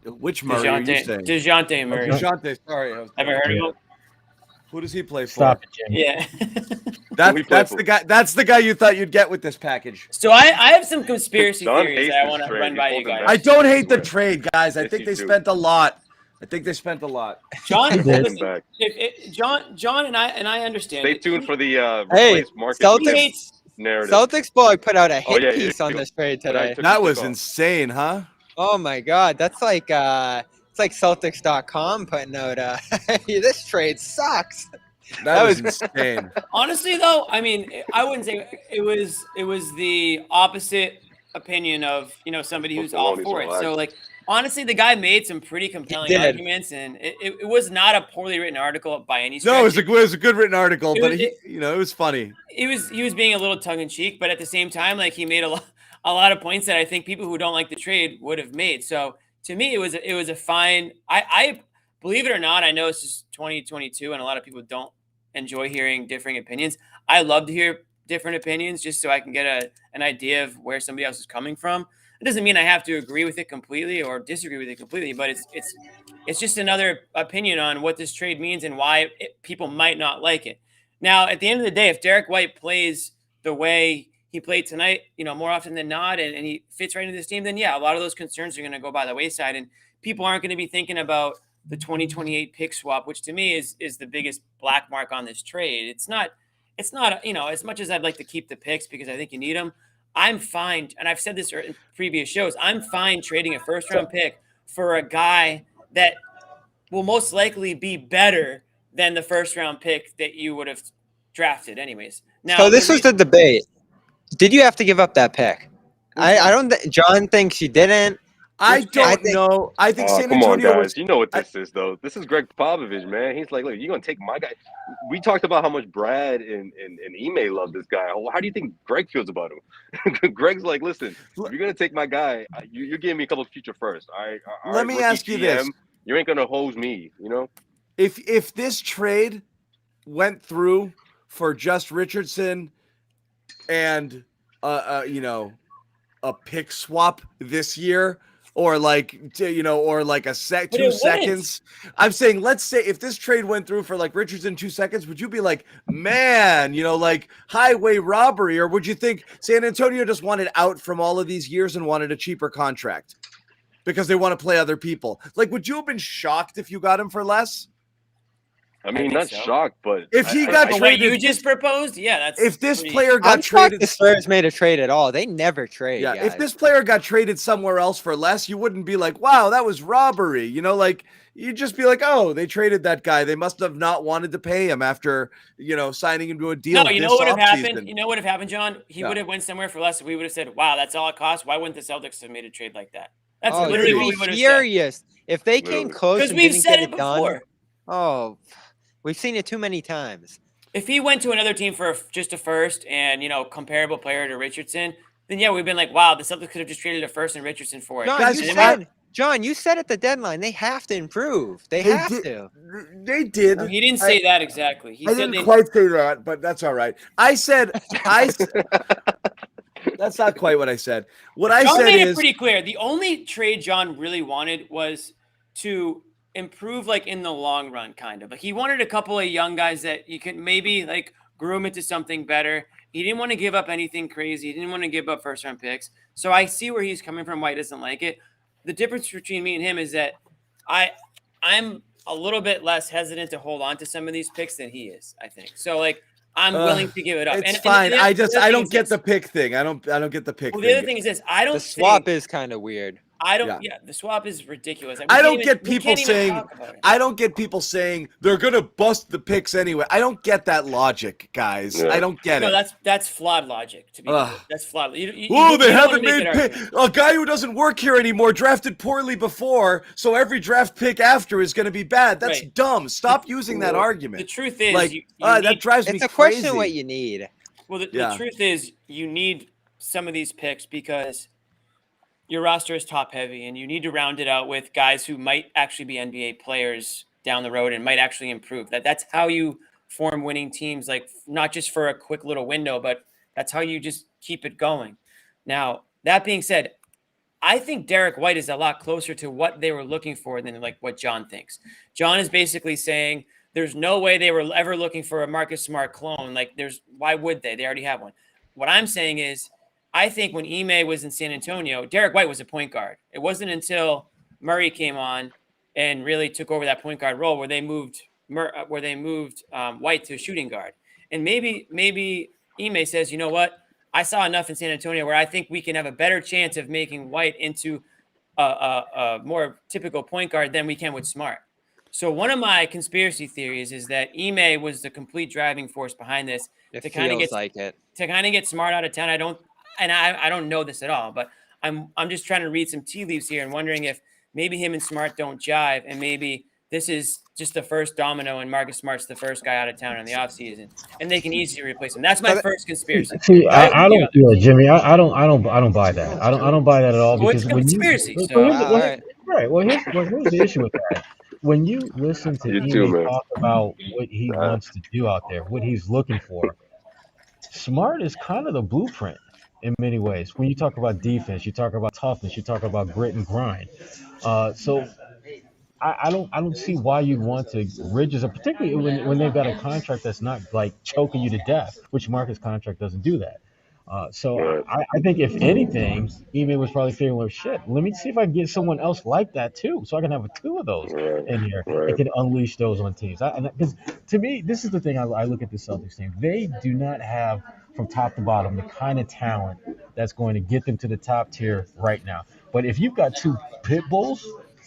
Which Murray are you saying? DeJounte Murray. DeJounte, sorry. Ever heard of him? Who does he play for? Stop it, Jimmy. Yeah. That's the guy. That's the guy you thought you'd get with this package. So I have some conspiracy theories that I want to run by you guys. I don't hate the trade, guys. I think they spent a lot. John, listen, John, and I understand. Stay tuned for the market narrative. Celtics boy put out a hit piece on this trade today. That was insane, huh? Oh my God, that's like it's like Celtics.com putting out this trade sucks. That was insane. Honestly, though, I mean, I wouldn't say it was the opposite opinion of somebody who's all for it. So like. Honestly, the guy made some pretty compelling arguments, and it was not a poorly written article by any stretch. No, it was a good written article, but it was funny. He was being a little tongue in cheek, but at the same time, like he made a lot of points that I think people who don't like the trade would have made. So to me, it was a fine. I believe it or not, I know it's just 2022, and a lot of people don't enjoy hearing differing opinions. I love to hear different opinions just so I can get an idea of where somebody else is coming from. It doesn't mean I have to agree with it completely or disagree with it completely, but it's just another opinion on what this trade means and why people might not like it. Now, at the end of the day, if Derrick White plays the way he played tonight, more often than not, and he fits right into this team, then yeah, a lot of those concerns are going to go by the wayside, and people aren't going to be thinking about the 2028 pick swap, which to me is the biggest black mark on this trade. It's not, as much as I'd like to keep the picks because I think you need them. I'm fine, and I've said this in previous shows, I'm fine trading a first-round pick for a guy that will most likely be better than the first-round pick that you would have drafted anyways. Now, so this was the debate. Did you have to give up that pick? I don't John thinks you didn't. I don't know. I think San Antonio come on, guys. You know what this is, though. This is Greg Popovich, man. He's like, look, you're going to take my guy. We talked about how much Brad and Ime love this guy. How do you think Greg feels about him? Greg's like, listen, if you're going to take my guy, you're giving me a couple of future firsts. All right, let me ask you this. You ain't going to hose me, If this trade went through for just Richardson and, a pick swap this year, or like, or like 2 seconds. I'm saying, let's say if this trade went through for like Richardson 2 seconds, would you be like, man, like highway robbery? Or would you think San Antonio just wanted out from all of these years and wanted a cheaper contract because they want to play other people? Like, would you have been shocked if you got him for less? I mean, not shocked, but if he got traded, you just proposed, that's if this player got traded, the Spurs made a trade at all. They never trade. Yeah, guys. if this player got traded somewhere else for less, you wouldn't be like, "Wow, that was robbery." Like you'd just be like, "Oh, they traded that guy. They must have not wanted to pay him after signing him to a deal." No, you know what would have happened? You know what would have happened, John? He would have went somewhere for less. We would have said, "Wow, that's all it costs." Why wouldn't the Celtics have made a trade like that? That's literally what we would have said. If they came close, because we've said it before. Oh. We've seen it too many times. If he went to another team for just a first and, comparable player to Richardson, then yeah, we've been like, wow, the Celtics could have just traded a first and Richardson for it. John, you said at the deadline, they have to improve. They have to. They did. No, he didn't say that exactly. I didn't quite say that, but that's all right. That's not quite what I said. What I said John made is it pretty clear. The only trade John really wanted was to improve like in the long run, kind of. Like he wanted a couple of young guys that you can maybe like groom into something better. He didn't want to give up anything crazy. He didn't want to give up first round picks. So I see where he's coming from. Why he doesn't like it. The difference between me and him is that I'm a little bit less hesitant to hold on to some of these picks than he is, I think. So like I'm willing to give it up. It's fine. I don't get the pick thing. I don't get the pick thing. The other thing is this. The swap is kind of weird. The swap is ridiculous. I don't get people saying they're gonna bust the picks anyway. I don't get that logic, guys. I don't get it. No, that's flawed logic. To be that's flawed. They haven't made a guy who doesn't work here anymore drafted poorly before, so every draft pick after is gonna be bad. That's dumb. Stop using that argument. The truth is, that drives me crazy. It's a question of what you need. Well, the truth is, you need some of these picks because your roster is top heavy and you need to round it out with guys who might actually be NBA players down the road and might actually improve. That's how you form winning teams, like not just for a quick little window, but that's how you just keep it going. Now, that being said, I think Derrick White is a lot closer to what they were looking for than like what John thinks. John is basically saying there's no way they were ever looking for a Marcus Smart clone. Like why would they? They already have one. What I'm saying is, I think when Ime was in San Antonio, Derrick White was a point guard. It wasn't until Murray came on and really took over that point guard role where they moved White to a shooting guard. And maybe Ime says, you know what? I saw enough in San Antonio where I think we can have a better chance of making White into a more typical point guard than we can with Smart. So one of my conspiracy theories is that Ime was the complete driving force behind this to kind of get Smart out of town. I don't know this at all, but I'm just trying to read some tea leaves here and wondering if maybe him and Smart don't jive, and maybe this is just the first domino and Marcus Smart's the first guy out of town in the offseason, and they can easily replace him. That's my first conspiracy. See, I don't, Jimmy. I don't buy that. I don't buy that at all. Well, because it's a conspiracy. Right. Well, here's the issue with that. When you listen to Ime talk about what he wants to do out there, what he's looking for, Smart is kind of the blueprint. In many ways, when you talk about defense, you talk about toughness, you talk about grit and grind. So I don't see why you'd want to ridges, particularly when they've got a contract that's not like choking you to death, which Marcus' contract doesn't do that. So I think if anything, Ime was probably figuring, well, shit, let me see if I can get someone else like that too, so I can have two of those in here and can unleash those on teams. Because to me, this is the thing I look at the Celtics team. They do not have, from top to bottom, the kind of talent that's going to get them to the top tier right now. But if you've got two pit bulls,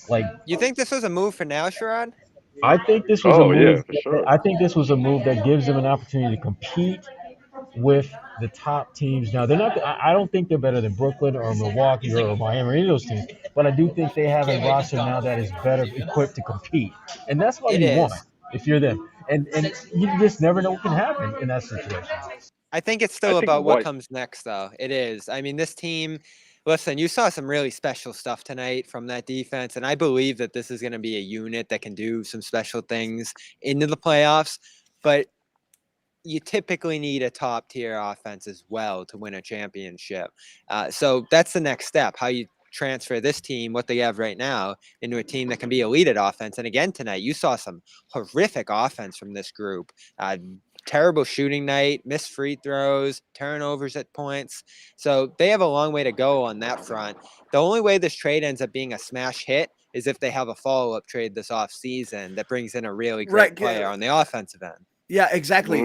like, you think this was a move for now, Sherrod? I think this was a move. Yeah, for sure. I think this was a move that gives them an opportunity to compete with the top teams. Now, they're not. I don't think they're better than Brooklyn or Milwaukee or Miami or any of those teams. But I do think they have a roster now that is better equipped to compete, and that's what you want if you're them. And you just never know what can happen in that situation. I think it's still about what comes next, though. It is. I mean, this team, listen, you saw some really special stuff tonight from that defense, and I believe that this is going to be a unit that can do some special things into the playoffs, but you typically need a top-tier offense as well to win a championship. So that's the next step, how you transfer this team, what they have right now, into a team that can be elite at offense. And again, tonight, you saw some horrific offense from this group. Terrible shooting night, missed free throws, turnovers at points. So they have a long way to go on that front. The only way this trade ends up being a smash hit is if they have a follow-up trade this offseason that brings in a really great player on the offensive end. Yeah, exactly.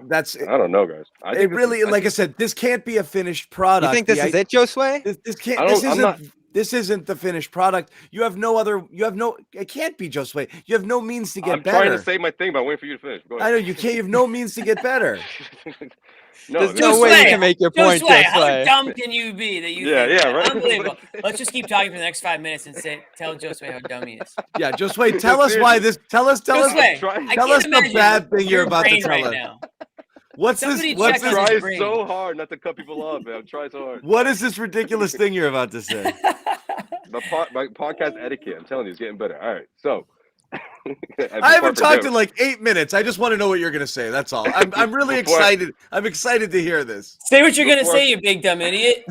That's. I don't know, guys. It really, like I said, this can't be a finished product. You think this is it, Josue? This can't. This isn't the finished product. You have no other. It can't be Josue. You have no means to get better. I'm trying to say my thing, but I'm waiting for you to finish. Go ahead. I know you can't. You have no means to get better. There's no way you can make your point, Josue. How dumb can you be that you? Right. Unbelievable. Let's just keep talking for the next 5 minutes and tell Josue how dumb he is. Yeah, Josue, tell us why this. Tell us the bad thing you're about to tell us. Now. What's this? I'm trying so hard not to cut people off, man. I'm trying so hard. What is this ridiculous thing you're about to say? My podcast etiquette. I'm telling you, it's getting better. All right, so. I haven't talked in like 8 minutes. I just want to know what you're going to say. That's all. I'm really excited. I'm excited to hear this. Say what you're going to say, you big dumb idiot.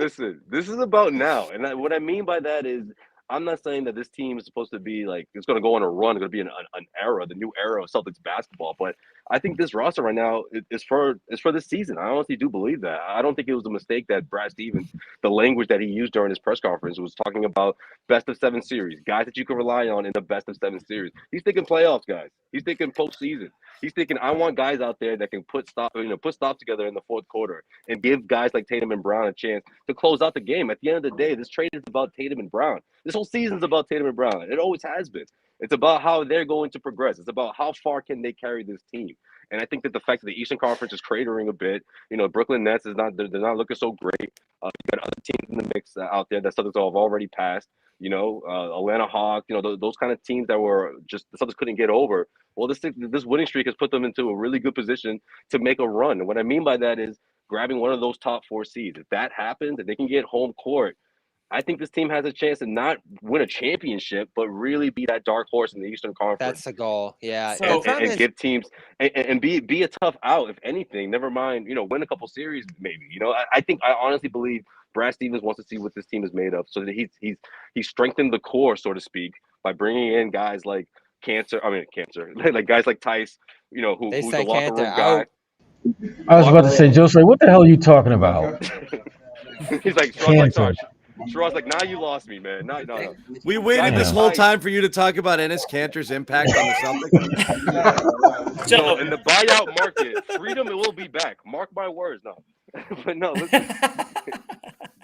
Listen, this is about now. And what I mean by that is I'm not saying that this team is supposed to be like it's going to go on a run. It's going to be an era, the new era of Celtics basketball. But I think this roster right now is for this season. I honestly do believe that. I don't think it was a mistake that Brad Stevens, the language that he used during his press conference, was talking about best of 7 series, guys that you can rely on in the best of 7 series. He's thinking playoffs, guys. He's thinking postseason. He's thinking I want guys out there that can put stops together in the fourth quarter and give guys like Tatum and Brown a chance to close out the game. At the end of the day, this trade is about Tatum and Brown. This whole season's about Tatum and Brown. It always has been. It's about how they're going to progress. It's about how far can they carry this team. And I think that the fact that the Eastern Conference is cratering a bit, Brooklyn Nets they're not looking so great. You got other teams in the mix out there that Celtics have already passed. Atlanta Hawks, those kind of teams that were just the Celtics couldn't get over. Well, this winning streak has put them into a really good position to make a run. And what I mean by that is grabbing one of those top 4 seeds. If that happens, if they can get home court, I think this team has a chance to not win a championship, but really be that dark horse in the Eastern Conference. That's the goal. Yeah. So, and give teams and be a tough out, if anything. Never mind, win a couple series, maybe. I honestly believe Brad Stevens wants to see what this team is made of, so that he's strengthened the core, so to speak, by bringing in guys like Cancer, like guys like Tice, who's a locker room guy. I was about to say, Josue, what the hell are you talking about? He's like, Sherrod's like, now you lost me, man. No. We waited this whole time for you to talk about Enes Kanter's impact on the Celtics. So in the buyout market, freedom will be back. Mark my words. No, but no. Listen,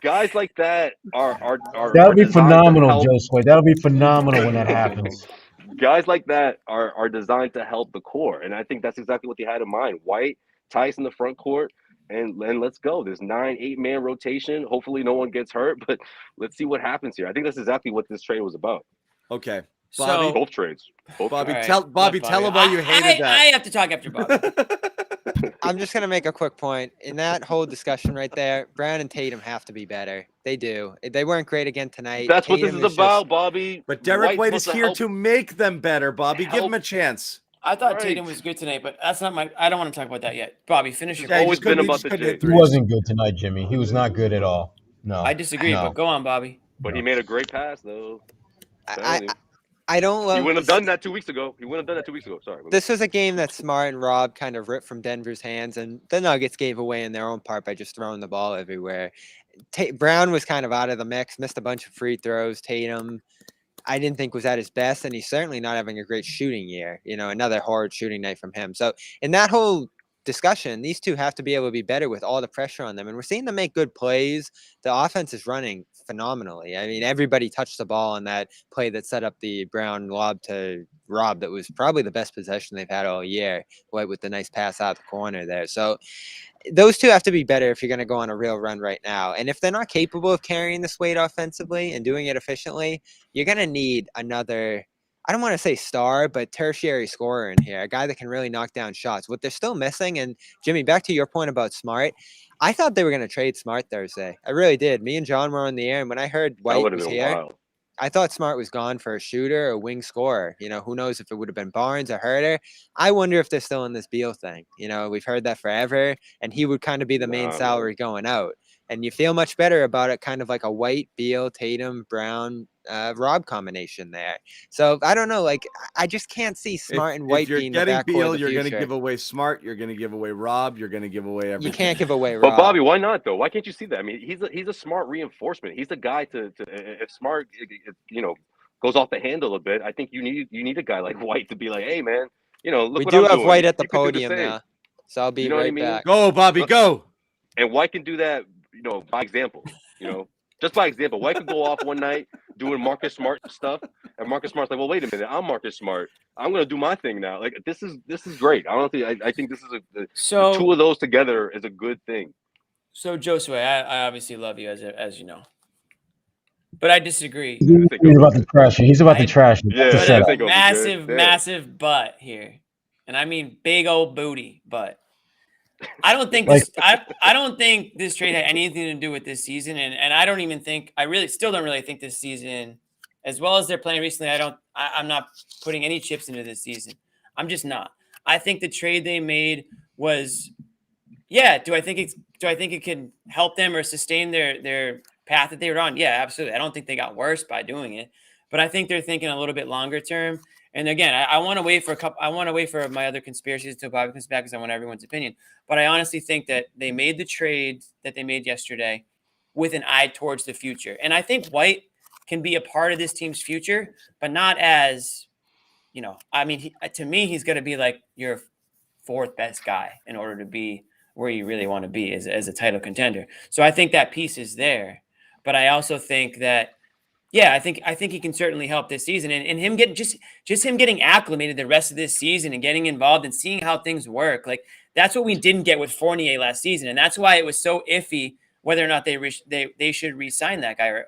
guys like that are that'll be phenomenal, Josue. That'll be phenomenal when that happens. Guys like that are designed to help the core, and I think that's exactly what they had in mind. White, Tice in the front court. And let's go. There's 9-8-man rotation. Hopefully no one gets hurt, but let's see what happens here. I think that's exactly what this trade was about. Okay. Bobby, both trades. Bobby, tell him why you hated that. I have to talk after Bobby. I'm just going to make a quick point. In that whole discussion right there, Brown and Tatum have to be better. They do. They weren't great again tonight. That's Tatum what this is about, Bobby. But Derrick White is here to make them better, Bobby. Give him a chance. I thought Tatum was good tonight, but that's not I don't want to talk about that yet. Bobby, finish your. Always been about the J. He wasn't good tonight, Jimmy. He was not good at all. No, I disagree, but go on, Bobby. But he made a great pass, though. I don't love. He wouldn't have done that 2 weeks ago. Sorry. This was a game that Smart and Rob kind of ripped from Denver's hands, and the Nuggets gave away in their own part by just throwing the ball everywhere. Brown was kind of out of the mix, missed a bunch of free throws. Tatum, I didn't think was at his best, and he's certainly not having a great shooting year. Another horrid shooting night from him. So in that whole discussion, these two have to be able to be better with all the pressure on them, and we're seeing them make good plays. The offense is running phenomenally. I mean, everybody touched the ball on that play that set up the Brown lob to Rob. That was probably the best possession they've had all year. White with the nice pass out the corner there. So those two have to be better if you're going to go on a real run right now. And if they're not capable of carrying this weight offensively and doing it efficiently, you're going to need another, I don't want to say star, but tertiary scorer in here, a guy that can really knock down shots. What they're still missing, and Jimmy, back to your point about Smart, I thought they were going to trade Smart Thursday. I really did. Me and John were on the air, and when I heard White was here, wild. I thought Smart was gone for a shooter, a wing scorer. Who knows if it would have been Barnes or Herter. I wonder if they're still in this Beal thing. We've heard that forever, and he would kind of be the main salary going out. And you feel much better about it, kind of like a White, Beal, Tatum, Brown, Rob combination there. So I don't know. I just can't see Smart and White being the backcourt. If you're getting Beal, you're going to give away Smart. You're going to give away Rob. You're going to give away everything. You can't give away Rob. But Bobby, why not though? Why can't you see that? I mean, he's a Smart reinforcement. He's the guy to if Smart goes off the handle a bit. I think you need a guy like White to be like, hey man, look. We what do I'm have doing. White at the You can do podium the same. now, so I'll be right back. Go, Bobby, go. And White can do that, by example. Just by example, White could go off one night doing Marcus Smart stuff, and Marcus Smart's like, well, wait a minute, I'm Marcus Smart. I'm gonna do my thing now. Like this is great. I think this is the two of those together is a good thing. So Josue, I obviously love you as you know, but I disagree. He's about to trash you. He's about to trash you. Yeah, massive butt here, and I mean big old booty butt. I don't think this. I don't think this trade had anything to do with this season, and I don't even think. I really still don't really think this season, as well as they're playing recently. I'm not putting any chips into this season. I'm just not. I think the trade they made was, yeah. Do I think it's do I think it can help them or sustain their path that they were on? Yeah, absolutely. I don't think they got worse by doing it, but I think they're thinking a little bit longer term. And again, I want to wait for I want to wait for my other conspiracies until Bobby comes back because I want everyone's opinion. But I honestly think that they made the trade that they made yesterday with an eye towards the future. And I think White can be a part of this team's future, but not as, I mean, to me, he's going to be like your fourth best guy in order to be where you really want to be as a title contender. So I think that piece is there. But I also think that, yeah, I think he can certainly help this season, and him getting just him getting acclimated the rest of this season and getting involved and seeing how things work. Like that's what we didn't get with Fournier last season, and that's why it was so iffy whether or not they should re-sign that guy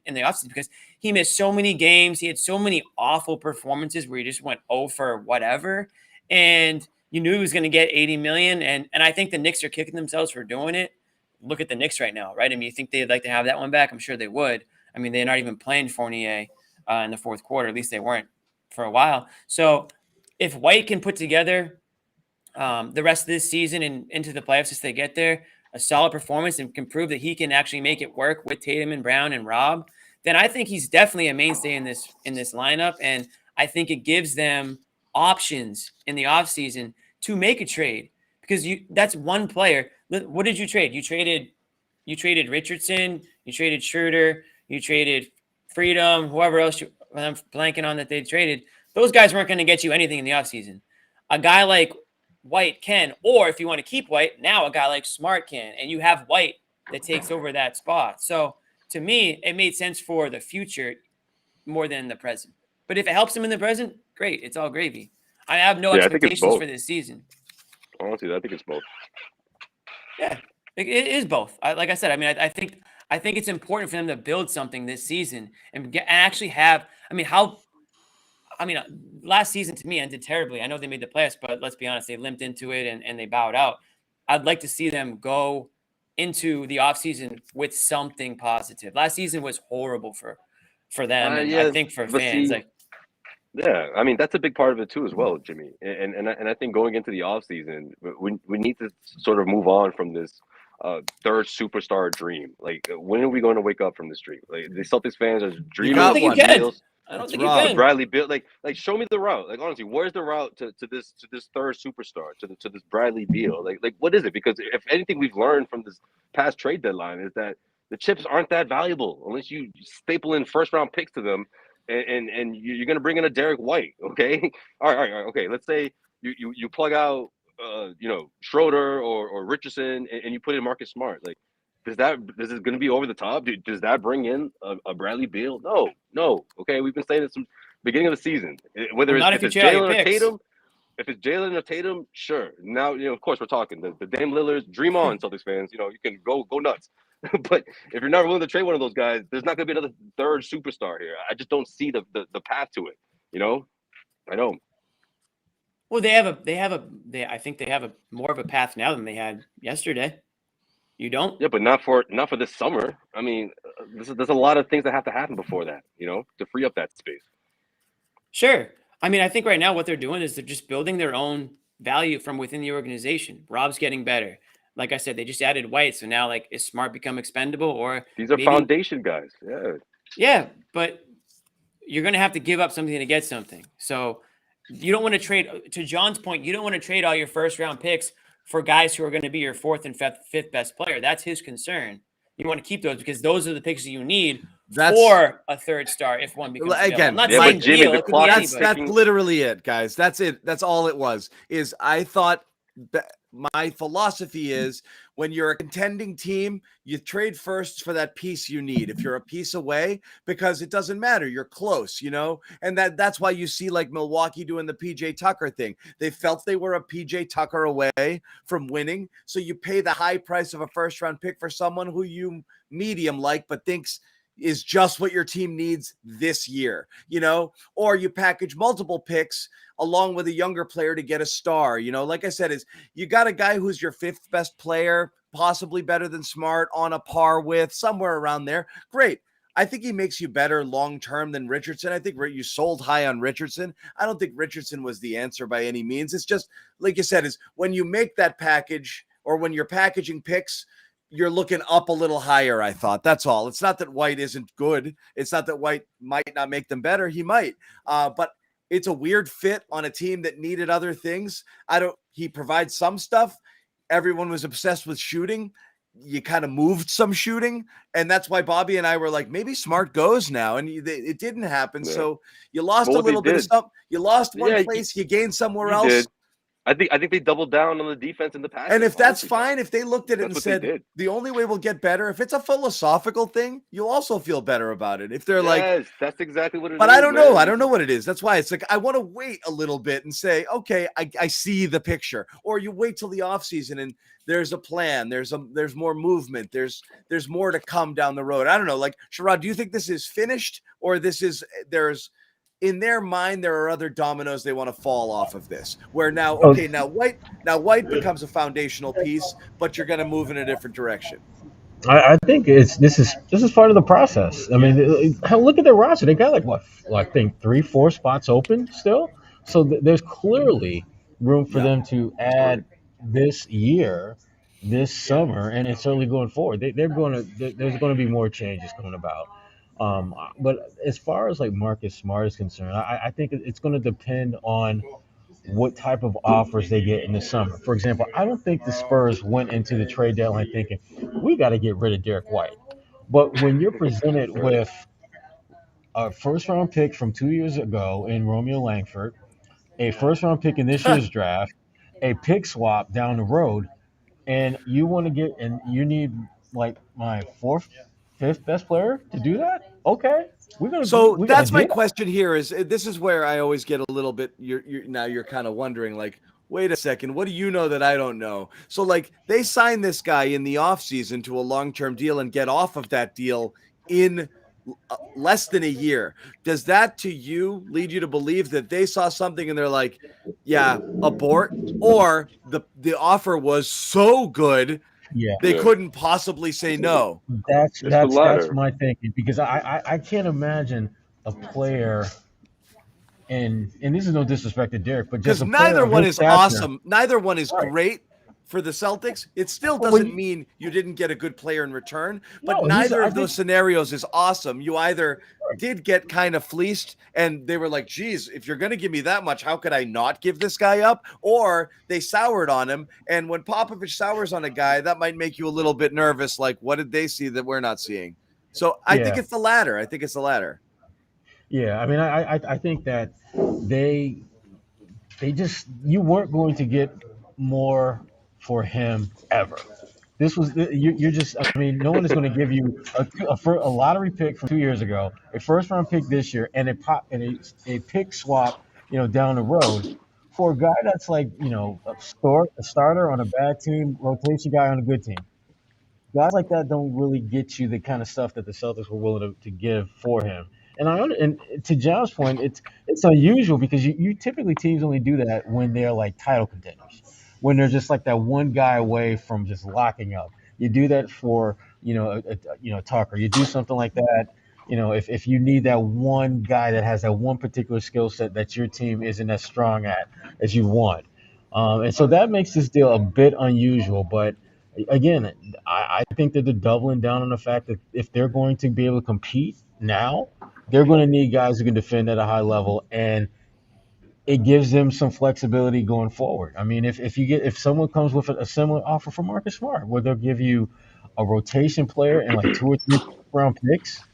in the offseason, because he missed so many games. He had so many awful performances where he just went 0 for whatever, and you knew he was going to get $80 million, and I think the Knicks are kicking themselves for doing it. Look at the Knicks right now, right? I mean, you think they'd like to have that one back? I'm sure they would. I mean, they're not even playing Fournier in the fourth quarter. At least they weren't for a while. So if White can put together the rest of this season and into the playoffs as they get there, a solid performance, and can prove that he can actually make it work with Tatum and Brown and Rob, then I think he's definitely a mainstay in this lineup. And I think it gives them options in the offseason to make a trade, because that's one player. What did you trade? You traded Richardson, you traded Schroeder, you traded Freedom, whoever else I'm blanking on that they traded. Those guys weren't going to get you anything in the offseason. A guy like White can, or if you want to keep White, now a guy like Smart can, and you have White that takes over that spot. So to me, it made sense for the future more than the present. But if it helps him in the present, great. It's all gravy. I have no expectations for this season. Honestly, I think it's both. Yeah, it is both. Like I said, I mean, I think it's important for them to build something this season and actually have. Last season to me ended terribly. I know they made the playoffs, but let's be honest, they limped into it and they bowed out. I'd like to see them go into the offseason with something positive. Last season was horrible for them, and I think for fans. Yeah, I mean, that's a big part of it too as well, Jimmy. And I think going into the offseason, we need to sort of move on from this third superstar dream. Like, when are we going to wake up from this dream? Like, the Celtics fans are dreaming of deals. I don't think you can. Bradley Beal, like show me the route. Like, honestly, where's the route to this third superstar, to this Bradley Beal? Like what is it? Because if anything we've learned from this past trade deadline is that the chips aren't that valuable unless you staple in first round picks to them. And you're going to bring in a Derrick White, okay? All right, okay. Let's say you plug out, Schroeder or Richardson, and you put in Marcus Smart. Like, is it going to be over the top? Does that bring in a Bradley Beal? No. Okay, we've been saying this from the beginning of the season. Whether if it's Jalen or Tatum, if it's Jalen or Tatum, sure. Now, of course, we're talking the Dame Lillards. Dream on, Celtics fans. You can go nuts. But if you're not willing to trade one of those guys, there's not going to be another third superstar here. I just don't see the path to it. I don't. Well, I think they have a more of a path now than they had yesterday. You don't? Yeah, but not for this summer. I mean, there's a lot of things that have to happen before that, to free up that space. Sure. I mean, I think right now what they're doing is they're just building their own value from within the organization. Rob's getting better. Like I said, they just added White, so now is Smart become expendable, or these are foundation guys? Yeah. Yeah, but you're going to have to give up something to get something. So you don't want to trade. To John's point, you don't want to trade all your first round picks for guys who are going to be your fourth and fifth best player. That's his concern. You want to keep those because those are the picks that you need for a third star if one becomes again. Jimmy, that's literally it, guys. That's it. That's all it was. I thought my philosophy is when you're a contending team, you trade first for that piece you need. If you're a piece away, because it doesn't matter, you're close, and that's why you see like Milwaukee doing the PJ Tucker thing. They felt they were a PJ Tucker away from winning. So you pay the high price of a first round pick for someone who you medium like, but thinks is just what your team needs this year, or you package multiple picks along with a younger player to get a star. Like I said, you got a guy who's your fifth best player, possibly better than Smart, on a par with, somewhere around there. Great. I think he makes you better long-term than Richardson. I think you sold high on Richardson. I don't think Richardson was the answer by any means. It's just, like you said, is when you make that package or when you're packaging picks, you're looking up a little higher, I thought. That's all. It's not that White isn't good. It's not that White might not make them better. He might. But it's a weird fit on a team that needed other things. He provides some stuff. Everyone was obsessed with shooting. You kind of moved some shooting. And that's why Bobby and I were like, maybe Smart goes now. And it didn't happen. Yeah. So you lost a little bit of stuff. You lost one place. You gained somewhere else. Did. I think they doubled down on the defense in the past. And if that's fine, if they looked at it and said, the only way we'll get better, if it's a philosophical thing, you'll also feel better about it. If they're like, that's exactly what it is. But I don't know. I don't know what it is. That's why it's like, I want to wait a little bit and say, okay, I see the picture. Or you wait till the offseason and there's a plan. There's more movement. There's more to come down the road. I don't know. Like, Sherrod, do you think this is finished, or there's in their mind, there are other dominoes they want to fall off of this, where now White becomes a foundational piece, but you're going to move in a different direction? I think this is part of the process. I mean, look at their roster. They got I think 3-4 spots open still. So there's clearly room for them to add this year, this summer, and it's certainly going forward. There's going to be more changes coming about. But as far as like Marcus Smart is concerned, I think it's going to depend on what type of offers they get in the summer. For example, I don't think the Spurs went into the trade deadline thinking we got to get rid of Derrick White. But when you're presented with a first-round pick from 2 years ago in Romeo Langford, a first-round pick in this year's draft, a pick swap down the road, and you want to get and you need like my fifth best player to do that? Okay. That's my question here is, this is where I always get a little bit, you're kind of wondering, like, wait a second, what do you know that I don't know? So like, they signed this guy in the offseason to a long-term deal and get off of that deal in less than a year. Does that to you lead you to believe that they saw something and they're like, yeah, abort? Or the offer was so good they couldn't possibly say no? That's my thinking, because I can't imagine a player, and this is no disrespect to Derrick, but just neither one is awesome. Neither one is great for the Celtics. It still doesn't mean you didn't get a good player in return, but neither of those scenarios is awesome. You either did get kind of fleeced and they were like, geez, if you're going to give me that much, how could I not give this guy up? Or they soured on him. And when Popovich sours on a guy, that might make you a little bit nervous. Like, what did they see that we're not seeing? So I think it's the latter. Yeah. I mean, I think that you weren't going to get more for him ever. This was you're just. I mean, no one is going to give you a lottery pick from 2 years ago, a first round pick this year, and a pick swap, down the road for a guy that's like, a starter on a bad team, rotation guy on a good team. Guys like that don't really get you the kind of stuff that the Celtics were willing to give for him. And to John's point, it's unusual because you typically, teams only do that when they're like title contenders, when they're just like that one guy away from just locking up. You do that for Tucker. You do something like that. If you need that one guy that has that one particular skill set that your team isn't as strong at as you want, and so that makes this deal a bit unusual. But again, I think that they're doubling down on the fact that if they're going to be able to compete now, they're going to need guys who can defend at a high level, and it gives them some flexibility going forward. I mean, if someone comes with a similar offer for Marcus Smart, where they'll give you a rotation player and like 2 or 3 round picks,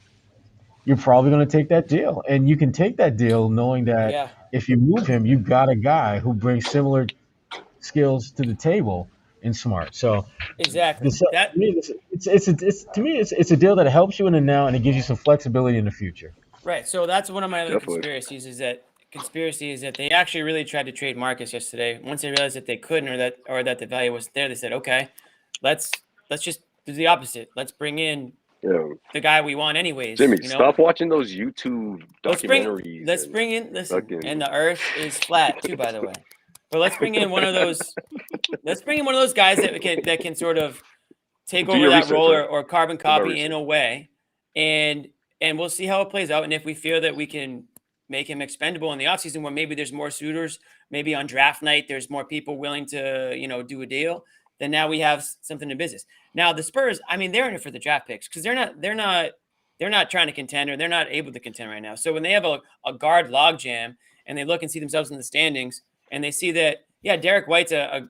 you're probably going to take that deal. And you can take that deal knowing that if you move him, you've got a guy who brings similar skills to the table in Smart. So exactly, it's a deal that helps you in the now and it gives you some flexibility in the future. Right. So that's one of my other conspiracies is that they actually really tried to trade Marcus yesterday. Once they realized that they couldn't, or that the value wasn't there, they said, okay, let's just do the opposite. Let's bring in the guy we want anyways. Jimmy, stop watching those YouTube documentaries. Let's bring in and the earth is flat too, by the way. But let's bring in one of those guys that can sort of take over that role or carbon copy in a way, and we'll see how it plays out. And if we feel that we can make him expendable in the offseason, where maybe there's more suitors, maybe on draft night there's more people willing to do a deal, then now we have something in business. Now the Spurs, I mean, they're in it for the draft picks because they're not trying to contend, or they're not able to contend right now. So when they have a guard logjam and they look and see themselves in the standings and they see that, yeah, Derrick White's a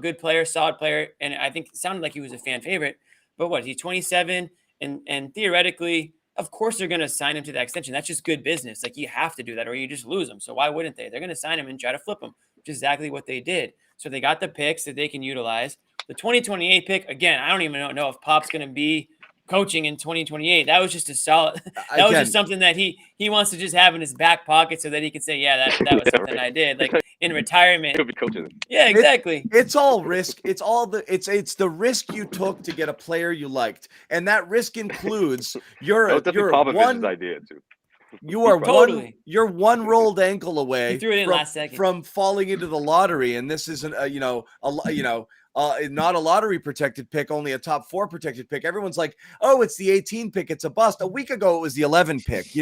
good player, solid player, and I think it sounded like he was a fan favorite. But what, he's 27, and theoretically, of course they're going to sign him to that extension. That's just good business. Like, you have to do that or you just lose him. So why wouldn't they? They're going to sign him and try to flip him, which is exactly what they did. So they got the picks that they can utilize. The 2028 pick, again, I don't even know if Pop's going to be coaching in 2028. That was just a solid. That was just something that he wants to just have in his back pocket so that he can say, yeah, that was something I did, like in retirement. He'll be coaching. Yeah, exactly. It's all risk. It's the risk you took to get a player you liked, and that risk includes you're Popovich's idea too. You are totally. You're one rolled ankle away. He threw it in last second from falling into the lottery, and this isn't not a lottery protected pick, only a top 4 protected pick. Everyone's like, oh, it's the 18 pick. It's a bust. A week ago, it was the 11 pick,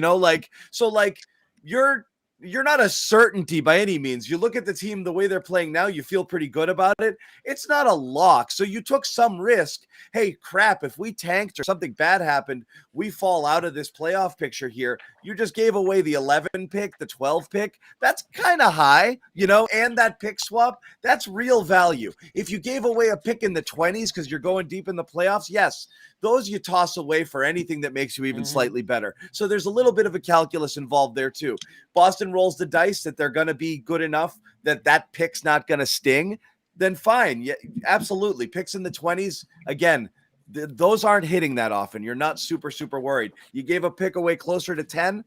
you're not a certainty by any means. You look at the team, the way they're playing now, you feel pretty good about it. It's not a lock. So you took some risk. Hey, crap, if we tanked or something bad happened, we fall out of this playoff picture here. You just gave away the 11 pick, the 12 pick. That's kind of high, and that pick swap, that's real value. If you gave away a pick in the 20s because you're going deep in the playoffs, yes, those you toss away for anything that makes you even slightly better. So there's a little bit of a calculus involved there too. Boston rolls the dice that they're going to be good enough that pick's not going to sting, then fine. Yeah, absolutely. Picks in the 20s, again, those aren't hitting that often. You're not super, super worried. You gave a pick away closer to 10,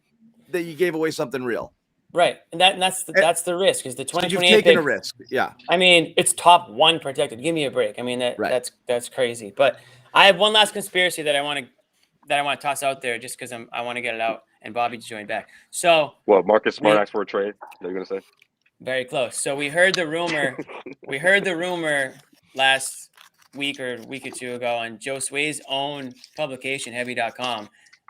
that you gave away something real. Right. And that's the risk, is the 2028 so you've taken pick, a risk. Yeah. I mean, it's top 1 protected. Give me a break. I mean, that's crazy. But I have one last conspiracy that I want to toss out there just because I want to get it out and Bobby to join back. So Marcus Smart asked for a trade? Are you gonna say? Very close. So we heard the rumor. Last week or a week or two ago on Josue's own publication, Heavy.com,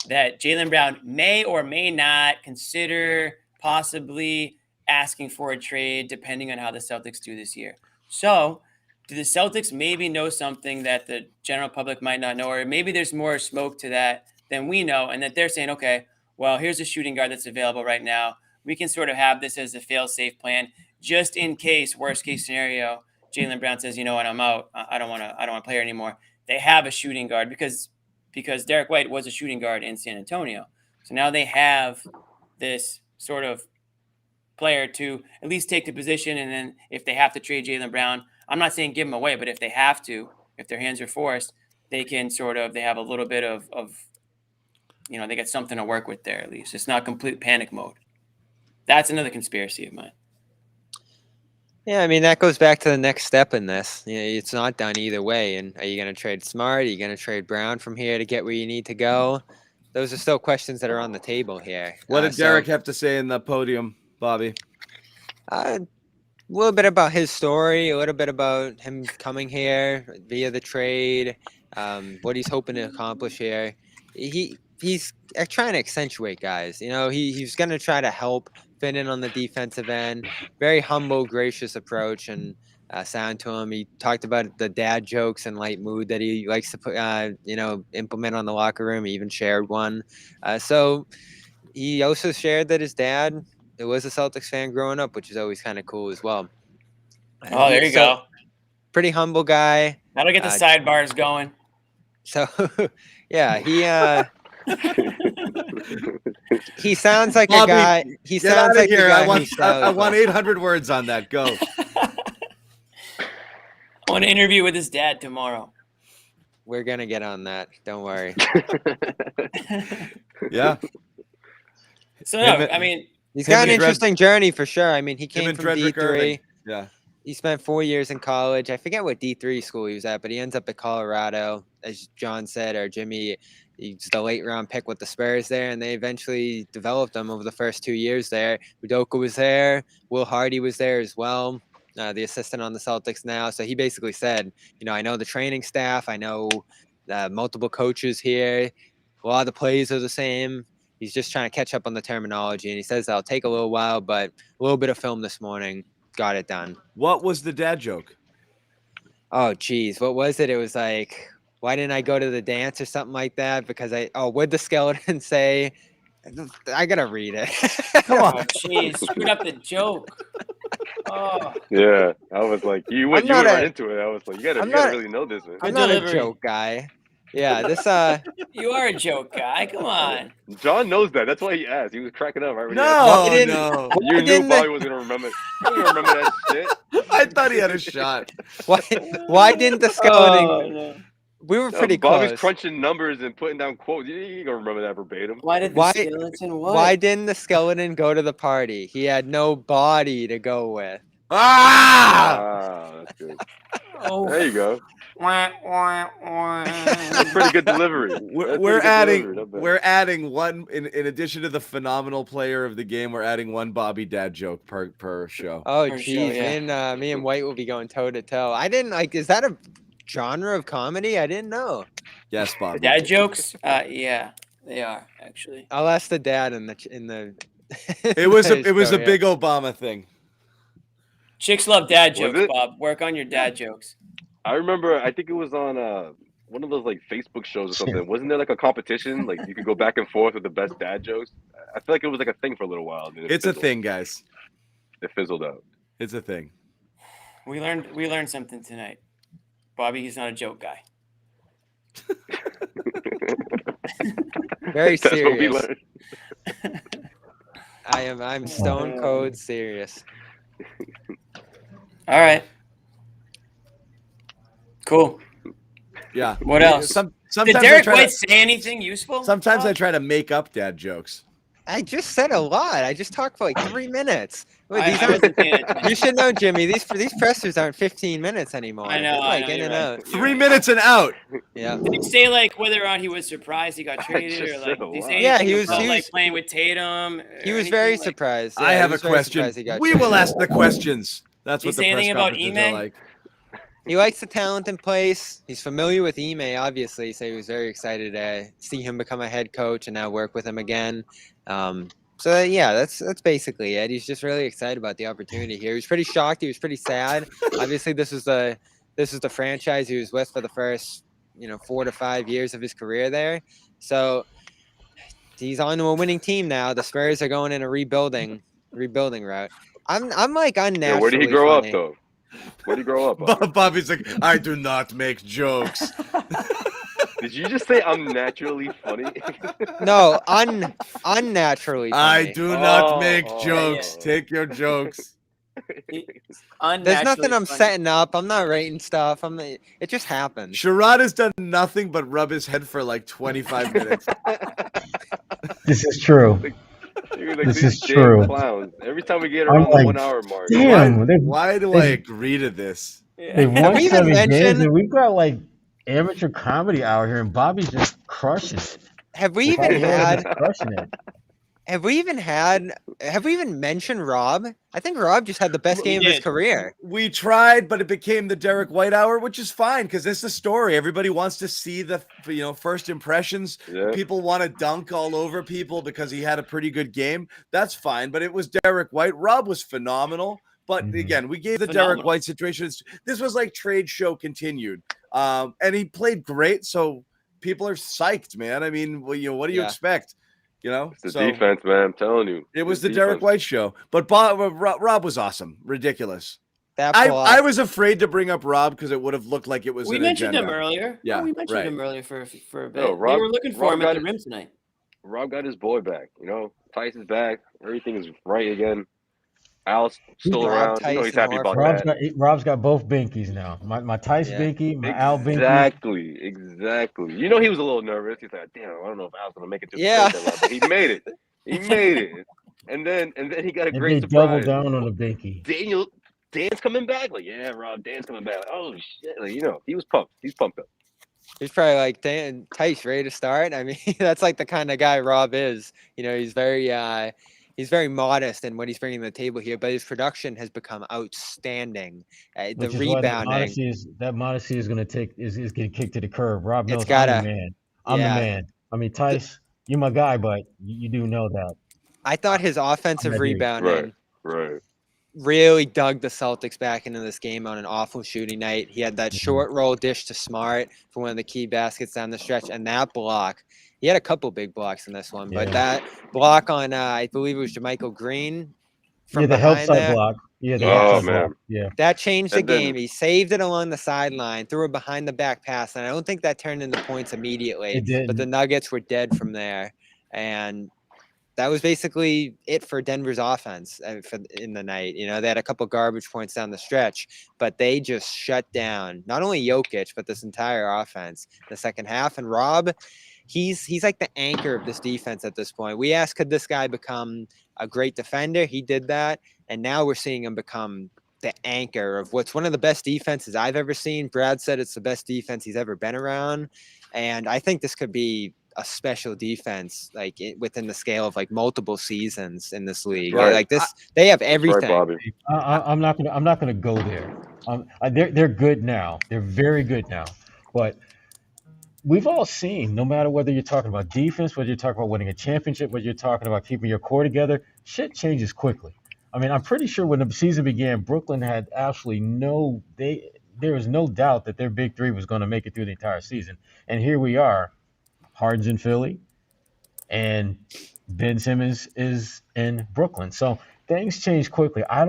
that Jaylen Brown may or may not consider possibly asking for a trade depending on how the Celtics do this year. So do the Celtics maybe know something that the general public might not know, or maybe there's more smoke to that than we know, and that they're saying, okay, well, here's a shooting guard that's available right now. We can sort of have this as a fail-safe plan just in case, worst case scenario, Jaylen Brown says, you know what, I'm out. I don't want to play here anymore. They have a shooting guard because Derrick White was a shooting guard in San Antonio. So now they have this sort of player to at least take the position, and then if they have to trade Jaylen Brown, I'm not saying give him away, but if they have to, if their hands are forced, they can they have a little bit of they get something to work with there at least. It's not complete panic mode. That's another conspiracy of mine. Yeah, I mean, that goes back to the next step in this. It's not done either way. And are you going to trade Smart? Are you going to trade Brown from here to get where you need to go? Those are still questions that are on the table here. What did Derrick have to say in the podium, Bobby? A little bit about his story, a little bit about him coming here via the trade, what he's hoping to accomplish here. He's trying to accentuate guys. He's going to try to help fit in on the defensive end. Very humble, gracious approach, and sound to him. He talked about the dad jokes and light mood that he likes to put, implement on the locker room. He even shared one. So he also shared that his dad was a Celtics fan growing up, which is always kind of cool as well. Oh, there you go. Pretty humble guy. That'll get the sidebars going. So, yeah, he sounds like Bobby, a guy. He get sounds out like of here. I want 800 words on that. Go. I want to interview with his dad tomorrow. We're gonna get on that. Don't worry. Yeah. So no, I mean, he's got an interesting journey for sure. I mean, he came from D3. Yeah. He spent 4 years in college. I forget what D3 school he was at, but he ends up at Colorado, as John said, or Jimmy. He's the late round pick with the Spurs there, and they eventually developed him over the first 2 years there. Udoka was there. Will Hardy was there as well, the assistant on the Celtics now. So he basically said, I know the training staff. I know multiple coaches here. A lot of the plays are the same. He's just trying to catch up on the terminology, and he says that'll take a little while, but a little bit of film this morning got it done. What was the dad joke? Oh, geez. What was it? It was like, why didn't I go to the dance or something like that? Because would the skeleton say, I got to read it. Come on. Oh, jeez. Screwed up the joke. Oh. Yeah, I was like, you went right into it. I was like, you gotta really know this, man. I'm not a joke guy. Yeah, this You are a joke guy. Come on. John knows that. That's why he asked. He was cracking up right when No, you no. You knew Bobby was gonna remember. You don't remember that shit. I thought he had a shot. Why didn't the skeleton? Oh, no. We were pretty Bobby's close. crunching numbers and putting down quotes. You ain't gonna remember that verbatim. Why did the skeleton what? Why didn't the skeleton go to the party? He had no body to go with. That's good. Oh. There you go. That's pretty good delivery. We're adding one in addition to the phenomenal player of the game. We're adding one Bobby dad joke per show. Oh, geez, me and White will be going toe to toe. I didn't like. Is that a genre of comedy? I didn't know. Yes, Bobby. Dad jokes? Yeah, they are actually. I'll ask the dad in the. It was a big Obama thing. Chicks love dad jokes, Bob. Work on your dad jokes. I remember. I think it was on one of those like Facebook shows or something. Wasn't there like a competition? Like you could go back and forth with the best dad jokes. I feel like it was like a thing for a little while. It's a thing, guys. It fizzled out. It's a thing. We learned something tonight. Bobby, he's not a joke guy. Very That's what we serious. learned. I'm stone cold serious. All right. Cool. Yeah. What else? Sometimes did Derrick White say anything useful? Sometimes I try to make up dad jokes. I just said a lot. I just talked for like 3 minutes. Wait, You should know, Jimmy. These pressers aren't 15 minutes anymore. I know. Like in and out. 3 minutes and out. Yeah. Did he say like whether or not he was surprised he got traded, or like did he say he was like playing with Tatum? He was very surprised. I have a question. We will ask the questions. That's what the press conferences are like. He likes the talent in place. He's familiar with Ime, obviously, so he was very excited to see him become a head coach and now work with him again. So yeah, that's basically it. He's just really excited about the opportunity here. He was pretty shocked. He was pretty sad. Obviously, this is the franchise he was with for the first 4 to 5 years of his career there. So he's on to a winning team now. The Spurs are going in a rebuilding route. I'm like unnaturally. Yeah, where did he grow up though? Where did he grow up? Bobby's like, I do not make jokes. Did you just say I'm naturally funny? No, unnaturally funny. I do not make jokes. Yeah. Take your jokes. There's nothing I'm setting up. I'm not writing stuff. It just happens. Sherrod has done nothing but rub his head for like 25 minutes. This is true. This is true. Clowns. Every time we get around the 1 hour mark. Damn, why do I agree to this? They won 7 games, and we've got like amateur comedy out here, and Bobby's just crushing it. Have we even mentioned Rob? I think Rob just had the best game of his career. We tried, but it became the Derrick White hour, which is fine because it's the story. Everybody wants to see the first impressions. Yeah. People want to dunk all over people because he had a pretty good game. That's fine, but it was Derrick White. Rob was phenomenal. But again, we gave the Derrick White situation. This was like trade show continued. And he played great, so people are psyched, man. I mean, what do you expect? It's the defense, man. I'm telling you. It was the Derrick White show. But Rob was awesome. Ridiculous. I was afraid to bring up Rob because it would have looked like it was. We mentioned him earlier. Yeah, we mentioned him earlier for a bit. No, Rob, we were looking for him at the rim tonight. Rob got his boy back. Tice is back. Everything is right again. Al's still around. He's happy about that. Rob's got both binkies now. My Tice binky, my Al binky. Exactly. He was a little nervous. He's like, damn, I don't know if Al's gonna make it to the first, but he made it. And then he got a great surprise. Double down on the binky. Dan's coming back. Like, yeah, Rob, Dan's coming back. Like, oh shit. Like, he was pumped. He's pumped up. He's probably like, Dan, Tice, ready to start? I mean, that's like the kind of guy Rob is. He's very modest in what he's bringing to the table here, but his production has become outstanding. The rebounding. That modesty is going to getting kicked to the curb. Rob knows I'm the man. I'm the man. I mean, Tice, you're my guy, but you do know that. I thought his offensive rebounding. Right. really dug the Celtics back into this game on an awful shooting night. He had that short roll dish to Smart for one of the key baskets down the stretch, and that block. He had a couple big blocks in this one, but that block on, I believe it was Jermichael Green from the help behind side there. block. Yeah, the Yes. help Oh side block. man, Yeah. That changed the And then- game. He saved it along the sideline, threw it behind the back pass, and I don't think that turned into points immediately. It didn't. But the Nuggets were dead from there, and that was basically it for Denver's offense in the night. You know, they had a couple garbage points down the stretch, but they just shut down not only Jokic but this entire offense in the second half. And Rob, he's like the anchor of this defense at this point. We asked, could this guy become a great defender? He did that, and now we're seeing him become the anchor of what's one of the best defenses I've ever seen. Brad said it's the best defense he's ever been around, and I think this could be a special defense, like within the scale of like multiple seasons in this league. Right. Like this, they have everything. Right, Bobby. I'm not gonna go there. They're good now. They're very good now. But we've all seen, no matter whether you're talking about defense, whether you're talking about winning a championship, whether you're talking about keeping your core together, shit changes quickly. I mean, I'm pretty sure when the season began, Brooklyn had absolutely there was no doubt that their big three was going to make it through the entire season. And here we are, Harden's in Philly, and Ben Simmons is in Brooklyn. So things change quickly. I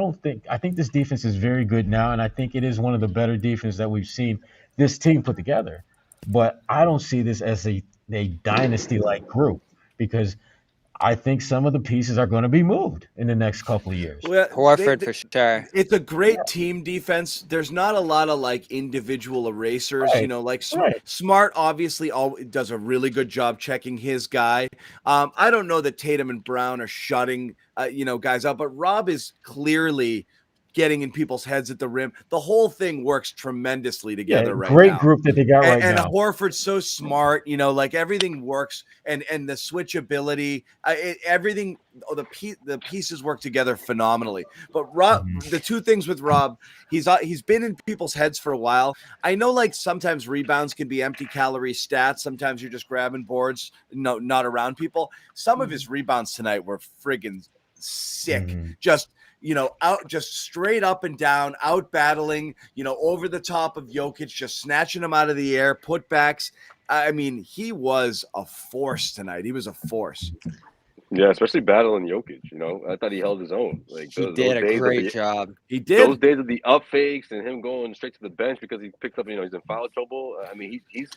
think this defense is very good now, and I think it is one of the better defenses that we've seen this team put together. But I don't see this as a dynasty-like group, because I think some of the pieces are going to be moved in the next couple of years. Well, Horford for sure. It's a great team defense. There's not a lot of like individual erasers, Right. you know, like Right. Smart obviously does a really good job checking his guy. I don't know that Tatum and Brown are shutting, guys out, but Rob is clearly getting in people's heads at the rim. The whole thing works tremendously together right great now. group that they got right And now. Horford's so smart, like everything works, and the switchability, everything. The pieces work together phenomenally. But Rob, the two things with Rob, he's been in people's heads for a while. I know, like sometimes rebounds can be empty calorie stats. Sometimes you're just grabbing boards, not around people. Some of his rebounds tonight were friggin' sick. Just straight up and down, out battling, over the top of Jokic, just snatching him out of the air, putbacks. I mean, he was a force tonight. He was a force. Yeah, especially battling Jokic. I thought he held his own. Like He did a great job. He did. Those days of the up fakes and him going straight to the bench because he picked up, he's in foul trouble. I mean, he's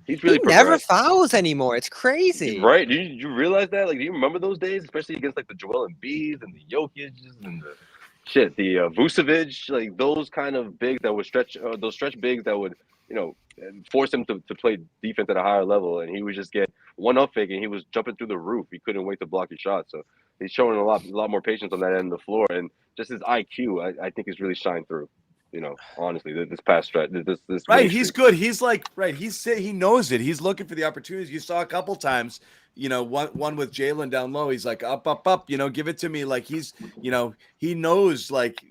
really He never progressed. fouls anymore. It's crazy. Right? Do you realize that? Like, do you remember those days, especially against like the Joel Embiids and the Jokic's and the Vucevic, like those kind of bigs that would stretch, those stretch bigs that would, force him to play defense at a higher level, and he would just get one up fake and he was jumping through the roof. He couldn't wait to block his shot. So he's showing a lot more patience on that end of the floor, and just his IQ, I think, is really shined through. Honestly, this past stretch, this right, he's good. He's like he knows it. He's looking for the opportunities. You saw a couple times, one with Jalen down low. He's like up, give it to me. Like he's, he knows, like,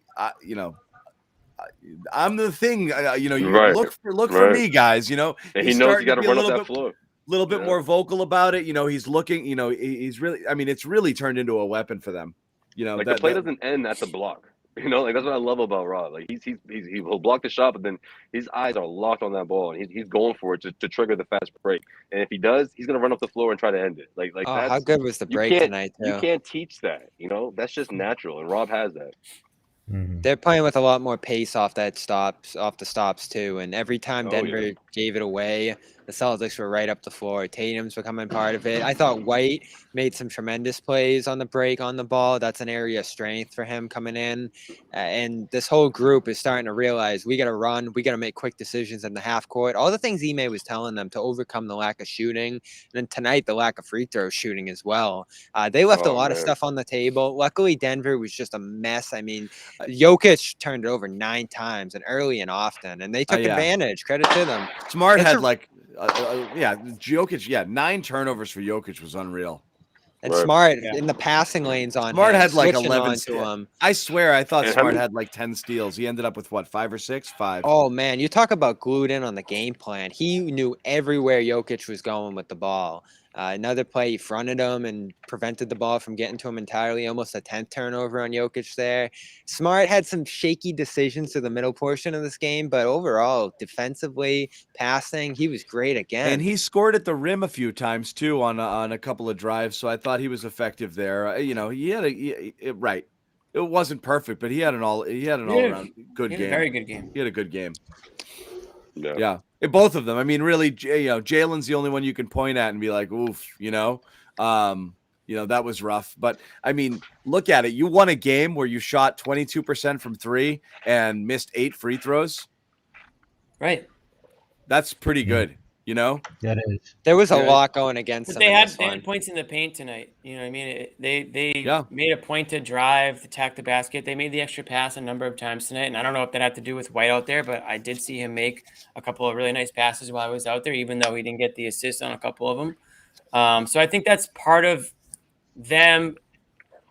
I'm the thing. You right. look for me, guys. And he knows you got to run up that floor. Little bit more vocal about it. He's looking. He's really. I mean, it's really turned into a weapon for them. Like the play doesn't end at the block. Like that's what I love about Rob. Like he'll block the shot, but then his eyes are locked on that ball, and he's going for it to trigger the fast break. And if he does, he's gonna run up the floor and try to end it. Like how good was the break tonight? Too? You can't teach that. That's just natural, and Rob has that. They're playing with a lot more pace off the stops too, and every time Denver gave it away, the Celtics were right up the floor. Tatum's becoming part of it. I thought White made some tremendous plays on the break on the ball. That's an area of strength for him coming in, and this whole group is starting to realize we got to run, we got to make quick decisions in the half court. All the things Ime was telling them to overcome the lack of shooting, and then tonight the lack of free throw shooting as well. They left a lot of stuff on the table. Luckily, Denver was just a mess. I mean, Jokic turned it over 9 times, and early and often, and they took advantage. Credit to them. Smart had Jokic, 9 turnovers for Jokic was unreal. And Smart in the passing lanes on Smart him, had like switching 11 onto him. I swear I thought Smart had like 10 steals. He ended up with what, 5 or 6? 5. Oh man, you talk about glued in on the game plan. He knew everywhere Jokic was going with the ball. Another play, he fronted him and prevented the ball from getting to him entirely. Almost a 10th turnover on Jokic there. Smart had some shaky decisions to the middle portion of this game, but overall, defensively, passing, he was great again. And he scored at the rim a few times too on a couple of drives, so I thought he was effective there. He had right. It wasn't perfect, but he had an all around good game. Very good game. He had a good game. Yeah. Both of them. I mean, really, Jalen's the only one you can point at and be like, oof, that was rough. But I mean, look at it. You won a game where you shot 22% from 3 and missed 8 free throws. Right. That's pretty good. That is. There was a lot going against them. They had points in the paint tonight. You know what I mean? They made a point to drive, attack the basket. They made the extra pass a number of times tonight. And I don't know if that had to do with White out there, but I did see him make a couple of really nice passes while I was out there, even though he didn't get the assist on a couple of them. So I think that's part of them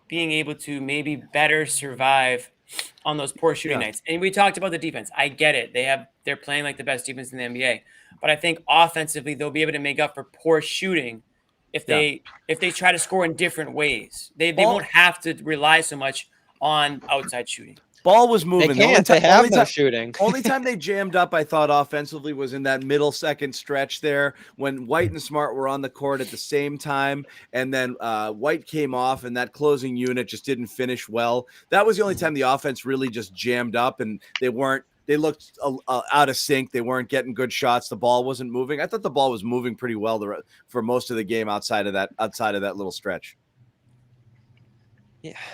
being able to maybe better survive on those poor shooting nights. And we talked about the defense. I get it. They're playing like the best defense in the NBA. But I think offensively they'll be able to make up for poor shooting if they try to score in different ways. They won't have to rely so much on outside shooting. Ball was moving. They can't. They have no shooting. Only time they jammed up, I thought, offensively was in that middle second stretch there when White and Smart were on the court at the same time, and then White came off, and that closing unit just didn't finish well. That was the only time the offense really just jammed up, and they looked out of sync. They weren't getting good shots. The ball wasn't moving. I thought the ball was moving pretty well for most of the game outside of that little stretch.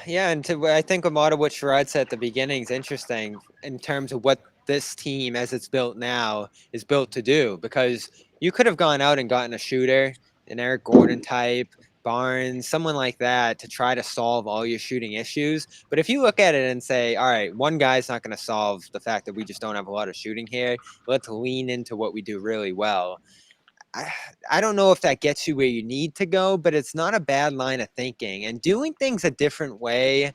Yeah, and I think a lot of what Sherrod said at the beginning is interesting in terms of what this team, as it's built now, is built to do. Because you could have gone out and gotten a shooter, an Eric Gordon type, Barnes, someone like that, to try to solve all your shooting issues. But if you look at it and say, all right, one guy's not going to solve the fact that we just don't have a lot of shooting here, let's lean into what we do really well. I don't know if that gets you where you need to go, but it's not a bad line of thinking. And doing things a different way,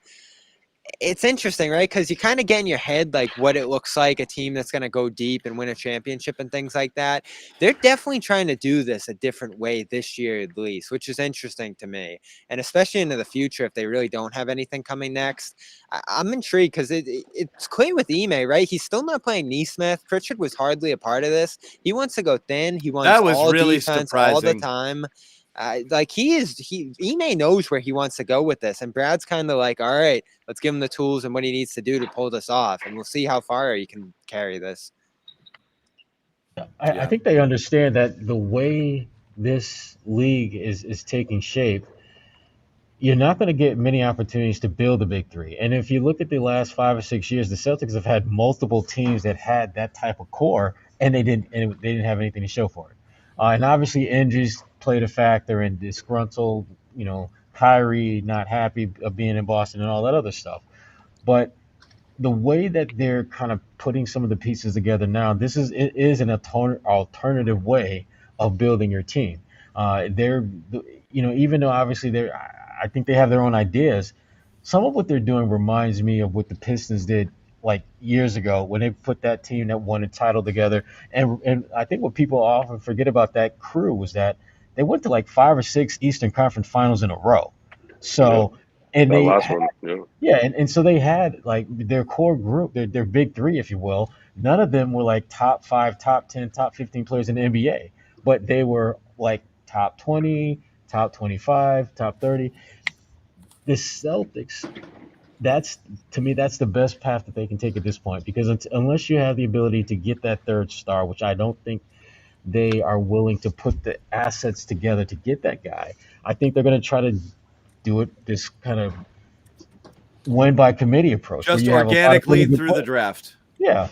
it's interesting, right? Because you kind of get in your head like what it looks like, a team that's going to go deep and win a championship and things like that. They're definitely trying to do this a different way this year at least, which is interesting to me. And especially into the future, if they really don't have anything coming next, I'm intrigued because it's clear with Ime, right? He's still not playing Neesmith. Pritchard was hardly a part of this. He wants to go thin. He wants all really defense surprising. All the time. Ime knows where he wants to go with this, and Brad's kind of like, all right, let's give him the tools and what he needs to do to pull this off, and we'll see how far he can carry this. I think they understand that the way this league is taking shape, you're not going to get many opportunities to build a big three. And if you look at the last 5 or 6 years, the Celtics have had multiple teams that had that type of core, and they didn't have anything to show for it. And obviously injuries played a factor, and disgruntled, Kyrie not happy of being in Boston and all that other stuff. But the way that they're kind of putting some of the pieces together now, it is an alternative way of building your team. Even though obviously I think they have their own ideas, some of what they're doing reminds me of what the Pistons did like years ago when they put that team that won a title together. And I think what people often forget about that crew was that they went to like 5 or 6 Eastern Conference Finals in a row. So, and they last one, and so they had like their core group, their big three, if you will. None of them were like top 5, top 10, top 15 players in the NBA, but they were like top 20, top 25, top 30. The Celtics, to me, that's the best path that they can take at this point, because unless you have the ability to get that third star, which I don't think they are willing to put the assets together to get that guy, I think they're going to try to do it this kind of win by committee approach. Just organically through the draft. Yeah.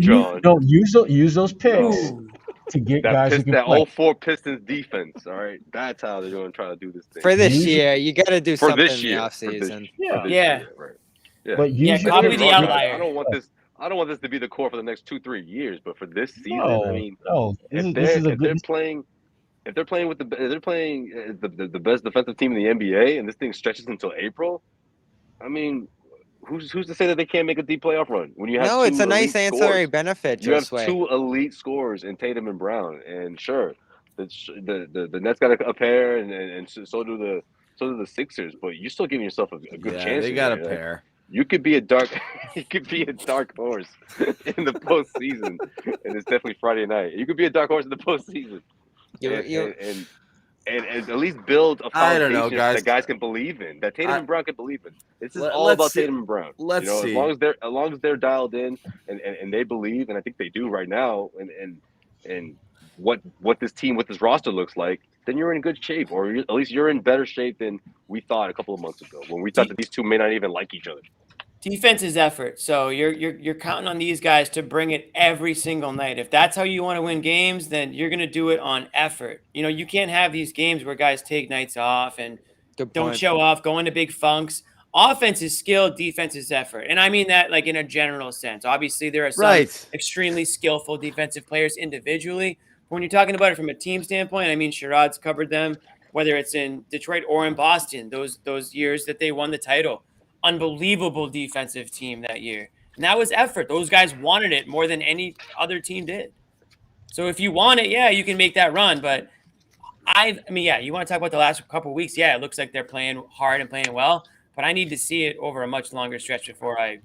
John. Use those picks to get guys who can play. All 4 Pistons defense. All right, that's how they're going to try to do this thing. For this year, you got to do something in the offseason. Yeah. But copy the outlier. I don't want this to be the core for the next 2-3 years, but for this season, if they're playing the best defensive team in the NBA, and this thing stretches until April, I mean, who's to say that they can't make a deep playoff run when you have it's a nice ancillary benefit. You have 2 elite scorers in Tatum and Brown, and sure, The Nets got a pair, and so do the Sixers. But you're still giving yourself a good chance. They got a here. pair. You could be a dark horse in the postseason, and it's definitely Friday night. You could be a dark horse in the postseason, and at least build a I don't know, foundation guys. that guys can believe in, that Tatum and Brown can believe in. This is all about Tatum and Brown. Let's see. As long as they're dialed in and they believe, and I think they do right now, and what this team, what this roster looks like, then you're in good shape, or at least you're in better shape than we thought a couple of months ago when we thought that these two may not even like each other. Defense is effort. So you're counting on these guys to bring it every single night. If that's how you want to win games, then you're going to do it on effort. You can't have these games where guys take nights off and don't show off, go into big funks. Offense is skill, defense is effort. And I mean that like in a general sense. Obviously, there are some extremely skillful defensive players individually. But when you're talking about it from a team standpoint, I mean, Sherrod's covered them, whether it's in Detroit or in Boston, those years that they won the title. Unbelievable defensive team that year. And that was effort. Those guys wanted it more than any other team did. So if you want it, yeah, you can make that run. But I mean, yeah, you want to talk about the last couple of weeks. Yeah, it looks like they're playing hard and playing well. But I need to see it over a much longer stretch before I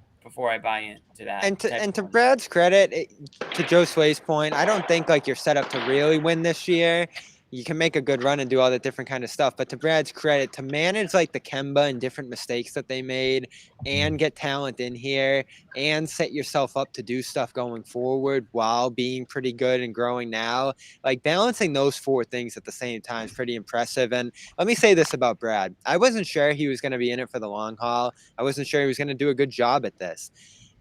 buy into that. And to Brad's credit, to Josue's point, I don't think like you're set up to really win this year. You can make a good run and do all that different kind of stuff. But to Brad's credit, to manage like the Kemba and different mistakes that they made and get talent in here and set yourself up to do stuff going forward while being pretty good and growing now, like balancing those four things at the same time is pretty impressive. And let me say this about Brad. I wasn't sure he was going to be in it for the long haul. I wasn't sure he was going to do a good job at this.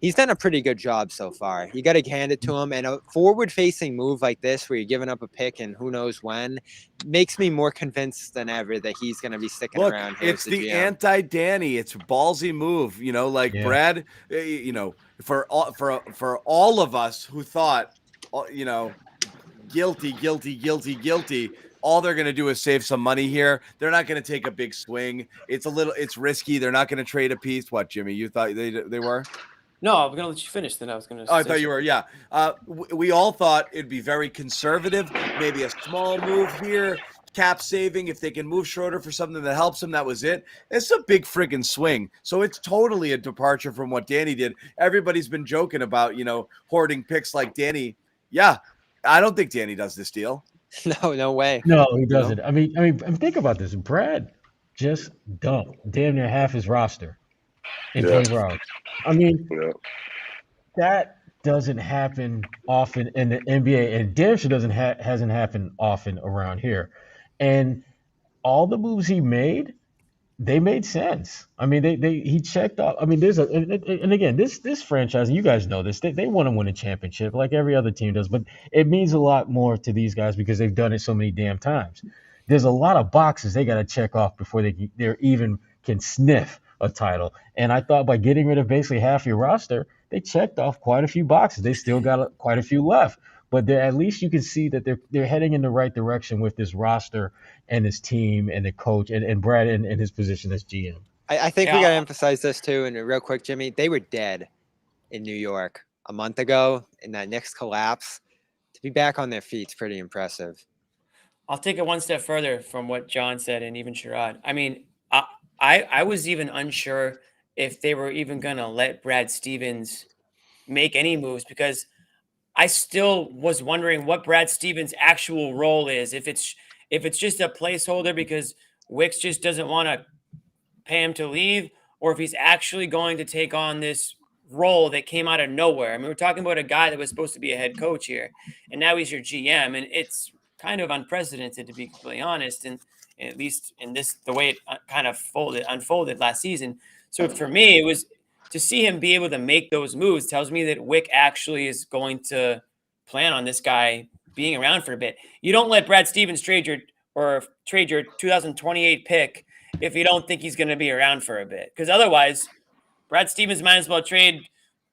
He's done a pretty good job so far. You got to hand it to him. And a forward-facing move like this, where you're giving up a pick and who knows when, makes me more convinced than ever that he's going to be sticking around here. It's the anti-Danny. It's a ballsy move. Brad. For all of us who thought, guilty. All they're going to do is save some money here. They're not going to take a big swing. It's risky. They're not going to trade a piece. What, Jimmy? You thought they were? No, I'm going to let you finish. Then I was going to. Oh, I thought you were. Yeah. We all thought it'd be very conservative. Maybe a small move here, cap saving. If they can move Schroeder for something that helps him, that was it. It's a big friggin' swing. So it's totally a departure from what Danny did. Everybody's been joking about, hoarding picks like Danny. Yeah, I don't think Danny does this deal. No way. No, he doesn't. I mean, think about this. Brad just dumped damn near half his roster in 24 hours. I mean, that doesn't happen often in the NBA, and damn sure hasn't happened often around here. And all the moves he made, they made sense. I mean, he checked off. I mean, and again, this franchise, and you guys know this, they want to win a championship like every other team does, but it means a lot more to these guys because they've done it so many damn times. There's a lot of boxes they got to check off before they even can sniff a title. And I thought by getting rid of basically half your roster, they checked off quite a few boxes. They still got quite a few left, but at least you can see that they're heading in the right direction with this roster and this team and the coach and Brad in his position as GM. I think we got to emphasize this too. And real quick, Jimmy, they were dead in New York a month ago in that Knicks collapse. To be back on their feet is pretty impressive. I'll take it one step further from what John said and even Sherrod. I mean, I was even unsure if they were even going to let Brad Stevens make any moves because I still was wondering what Brad Stevens' actual role is. If it's just a placeholder because Wicks just doesn't want to pay him to leave, or if he's actually going to take on this role that came out of nowhere. I mean, we're talking about a guy that was supposed to be a head coach here, and now he's your GM, and it's kind of unprecedented, to be completely honest, and at least in the way it kind of unfolded last season. So for me, it was to see him be able to make those moves tells me that Wick actually is going to plan on this guy being around for a bit. You don't let Brad Stevens trade your 2028 pick if you don't think he's going to be around for a bit, because otherwise Brad Stevens might as well trade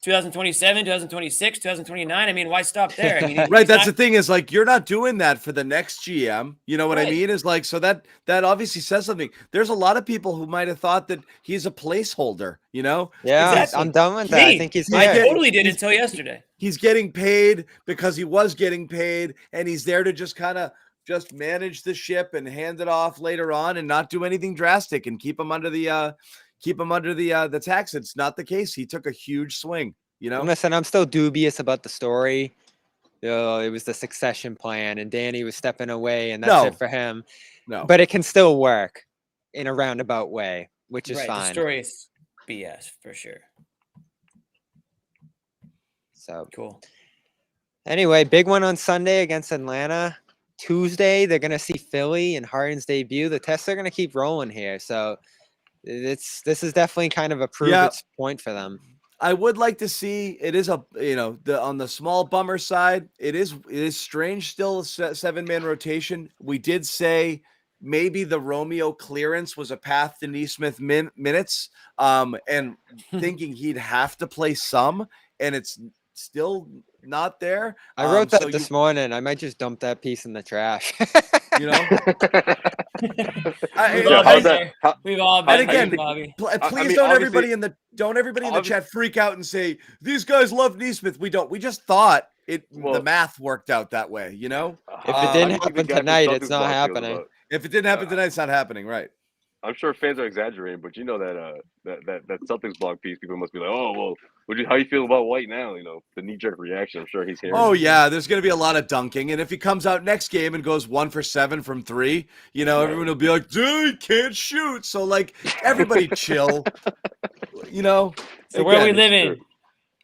2027, 2026, 2029. I mean, why stop there? I mean, right. That's the thing is like, you're not doing that for the next GM. You know what I mean? Is like, so that obviously says something. There's a lot of people who might've thought that he's a placeholder, Yeah, exactly. I'm done with that. I think he's I totally did until yesterday. He's getting paid because he was getting paid, and he's there to just kind of just manage the ship and hand it off later on and not do anything drastic and keep him under the tax. It's not the case. He took a huge swing, you know. Listen, I'm still dubious about the story. It was the succession plan, and Danny was stepping away, and that's it for him. No, but it can still work in a roundabout way, which is right, fine. The story is BS for sure. So cool. Anyway, big one on Sunday against Atlanta. Tuesday, they're gonna see Philly and Harden's debut. The tests are gonna keep rolling here, so this is definitely kind of a its point for them. I would like to see it is on the small bummer side. It is strange still 7-man rotation. We did say maybe the Romeo clearance was a path to Nesmith minutes, and thinking he'd have to play some, and it's still not there. I wrote that this morning. I might just dump that piece in the trash. You know, we've all been there, Bobby. Please don't everybody in the chat freak out and say these guys love Nesmith. We don't. We just thought the math worked out that way. You know, if it didn't happen tonight, it's not happening. If it didn't happen tonight, it's not happening. Right. I'm sure fans are exaggerating, but you know that Celtics blog piece, people must be like, oh well, how you feel about White now? You know, the knee jerk reaction. I'm sure he's hearing. Oh yeah, there's gonna be a lot of dunking, and if he comes out next game and goes 1 for 7 from 3, you know, everyone will be like, dude, he can't shoot. So like, everybody chill. You know, so where we live in.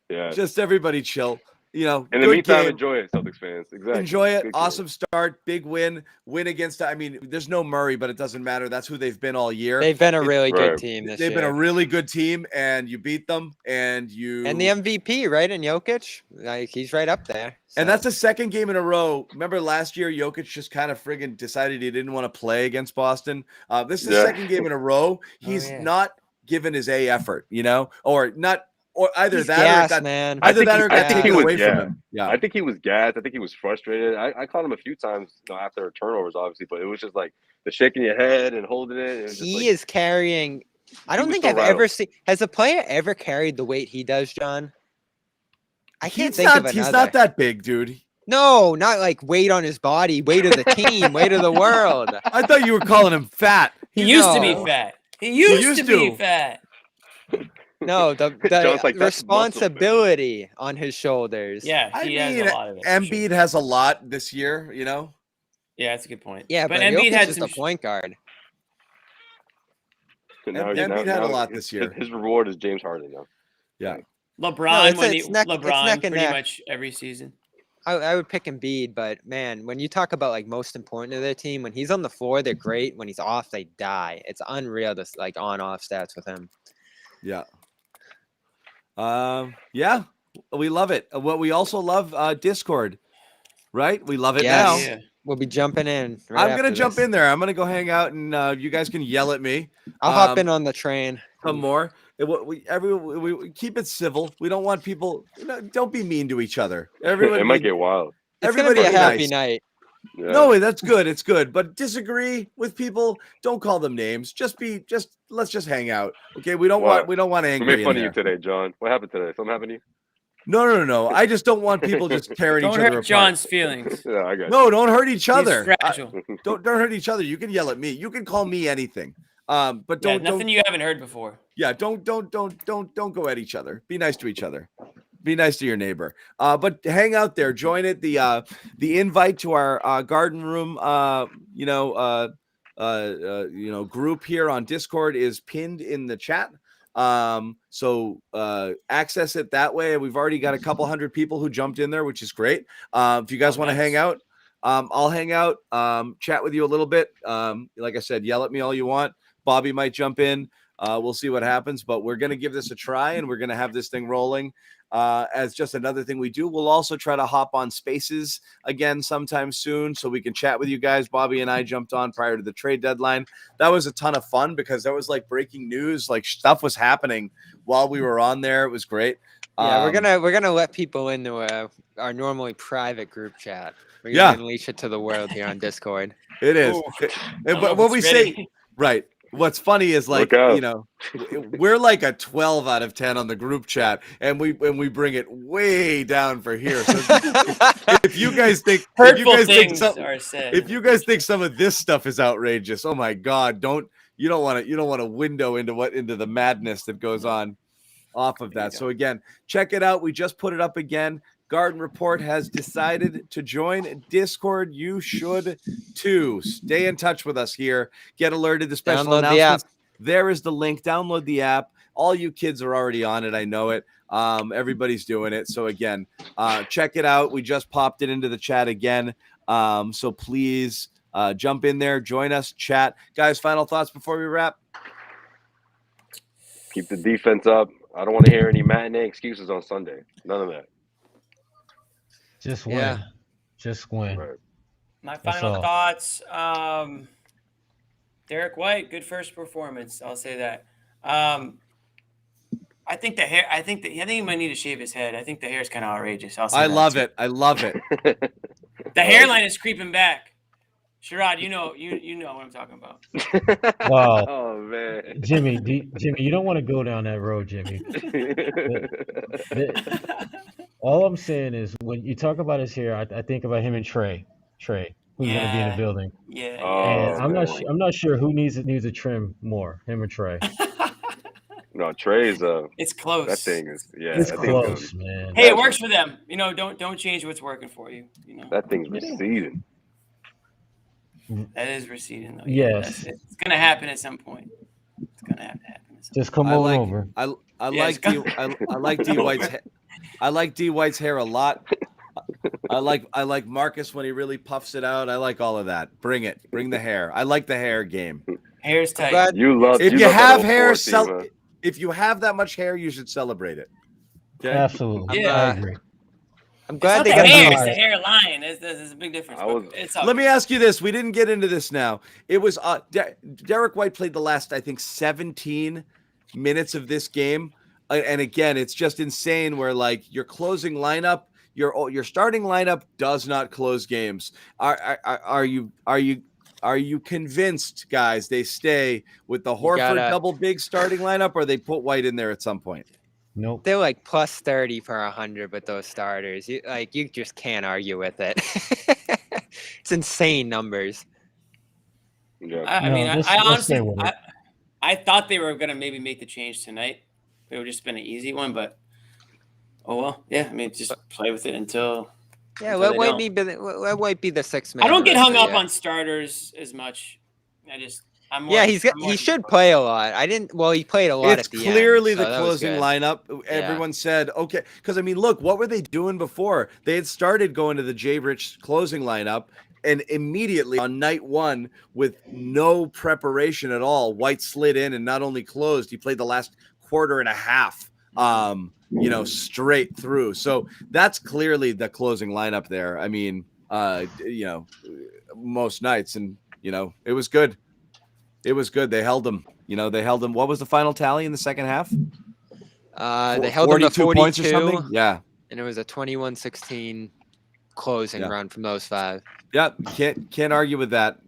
Yeah, just everybody chill. You know, in the meantime, enjoy it, Celtics fans. Exactly. Enjoy it. Awesome start. Big win. Win against, I mean, there's no Murray, but it doesn't matter. That's who they've been all year. They've been a really good team this year. They've been a really good team, and you beat them, and the MVP, right? And Jokic, like, he's right up there. So. And that's the second game in a row. Remember last year, Jokic just kind of friggin' decided he didn't want to play against Boston. This is the second game in a row. He's not given his A effort, you know, or not. Or either he's that gassed, or got, man. Either that or got taken away from him. Yeah, I think he was gassed. I think he was frustrated. I caught him a few times, after turnovers, obviously, but it was just like the shaking your head and holding it. He is carrying. I don't think I've ever seen. Has a player ever carried the weight he does, John? I can't think of another. He's not that big, dude. No, not like weight on his body, weight of the team, weight of the world. I thought you were calling him fat. He used to be fat. He used to be fat. No, the responsibility on his shoulders. Yeah, he has a lot of it. Embiid has a lot this year, you know? Yeah, that's a good point. Yeah, but Embiid had just a point guard. Embiid had a lot this year. His reward is James Harden now. Yeah. LeBron, LeBron pretty much every season. I would pick Embiid, but man, when you talk about like most important to their team, when he's on the floor, they're great. When he's off, they die. It's unreal, this like on-off stats with him. Yeah. Yeah, we love it. What we also love, Discord, right? We love it now. Yeah. We'll be jumping in. I'm gonna jump in there. I'm gonna go hang out, and you guys can yell at me. I'll hop in on the train. Some more. We keep it civil. We don't want people. Don't be mean to each other. Everybody. It might get wild. It's gonna be a happy night. Yeah. No, that's good. It's good. But disagree with people. Don't call them names. Let's just hang out. Okay. We don't want anger. We made fun of you today, John. What happened today? Something happened to you? No. I just don't want people just tearing each other apart. Don't hurt John's feelings. Yeah, I got No, don't hurt each other. Don't hurt each other. You can yell at me. You can call me anything. But don't nothing you haven't heard before. Yeah, don't go at each other. Be nice to each other. Be nice to your neighbor. But hang out there. Join it. The invite to our garden room group here on Discord is pinned in the chat. So access it that way. We've already got a couple hundred people who jumped in there, which is great. If you guys want to hang out, I'll hang out, chat with you a little bit. Like I said, yell at me all you want. Bobby might jump in. We'll see what happens, but we're going to give this a try, and we're going to have this thing rolling as just another thing we do. We'll also try to hop on Spaces again sometime soon so we can chat with you guys. Bobby and I jumped on prior to the trade deadline. That was a ton of fun because that was like breaking news. Like stuff was happening while we were on there. It was great. Yeah, we're gonna let people into our normally private group chat. We're gonna unleash it to the world here on Discord. It is. But what we say, right? what's funny is like, Look out. you know, we're like a 12 out of 10 on the group chat, and we bring it way down for here. So if you guys think if you guys think some of this stuff is outrageous, oh my God, you don't want to window into the madness that goes on off of that. So again, check it out. We just put it up again. Garden Report has decided to join Discord. You should too. Stay in touch with us here. Get alerted to special announcements. There is the link. Download the app. All you kids are already on it. I know it. Everybody's doing it. So again, check it out. We just popped it into the chat again. So please jump in there, join us, chat. Guys, final thoughts before we wrap? Keep the defense up. I don't want to hear any matinee excuses on Sunday. None of that. Just win. Just win. Right. My final thoughts. Derrick White, good first performance. I'll say that. I think the hair. I think he might need to shave his head. I think the hair is kind of outrageous. I love it. I love it. The hairline is creeping back. Sherrod, you know what I'm talking about. Wow. Oh man, Jimmy, you don't want to go down that road, Jimmy. All I'm saying is, when you talk about his hair, I think about him and Trey, who's going to be in the building. Yeah. And I'm not sure who needs a trim more, him or Trey. No, Trey's it's close. That thing is It's close, man. Hey, it works for them. You know, don't change what's working for you. You know that thing's receding. That is receding though. Yes, it's gonna happen at some point. It's gonna have to happen. Just come on over. I like D White's. I like D White's hair a lot. I like Marcus when he really puffs it out. I like all of that. Bring it. Bring the hair. I like the hair game. Hair's tight. If you have hair, if you have that much hair, you should celebrate it. Okay? Absolutely. Yeah. I agree. I'm glad it's not the hair. It's the hairline. There's a big difference. Let me ask you this. We didn't get into this now. It was Derrick White played the last, I think, 17 minutes of this game. And again, it's just insane where like your closing lineup, your starting lineup does not close games. Are you convinced, guys, they stay with the Horford double big starting lineup, or they put White in there at some point? Nope. They're like plus 30 per 100 with those starters. You just can't argue with it. It's insane numbers. Yeah. I honestly I thought they were gonna maybe make the change tonight. It would just been an easy one, but oh well. Yeah, I mean, just play with it until. Yeah, let White be the sixth man. I don't get hung up on starters as much. He should play a lot. He played a lot. It's clearly the closing lineup. Everyone said, okay, because I mean, look, what were they doing before? They had started going to the Jay Rich closing lineup, and immediately on night one, with no preparation at all, White slid in and not only closed, he played the last quarter and a half, straight through. So that's clearly the closing lineup there. I mean, most nights, and it was good. It was good. They held them. What was the final tally in the second half? They held them to 42 points or something. Yeah. And it was a 21-16 closing run from those five. Yeah. Can't argue with that.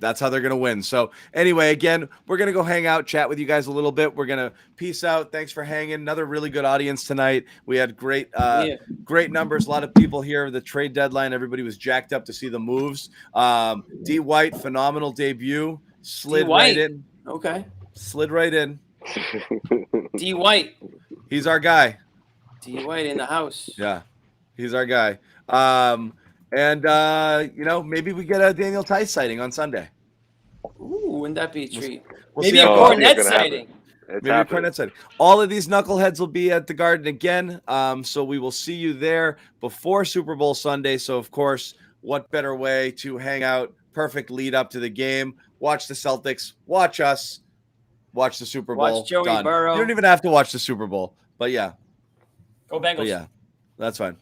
That's how they're going to win. So anyway, again, we're going to go hang out, chat with you guys a little bit. We're going to peace out. Thanks for hanging. Another really good audience tonight. We had great numbers. A lot of people here. The trade deadline, everybody was jacked up to see the moves. D White, phenomenal debut. Slid right in. Okay. Slid right in. D White. He's our guy. D White in the house. Yeah. He's our guy. And maybe we get a Daniel Tice sighting on Sunday. Ooh, wouldn't that be a treat? Maybe a Cornet sighting. Maybe a Cornet sighting. All of these knuckleheads will be at the Garden again. So we will see you there before Super Bowl Sunday. So, of course, what better way to hang out? Perfect lead up to the game. Watch the Celtics. Watch us. Watch the Super Bowl. Watch Joey Burrow. You don't even have to watch the Super Bowl. But, yeah. Go Bengals. But, yeah, that's fine.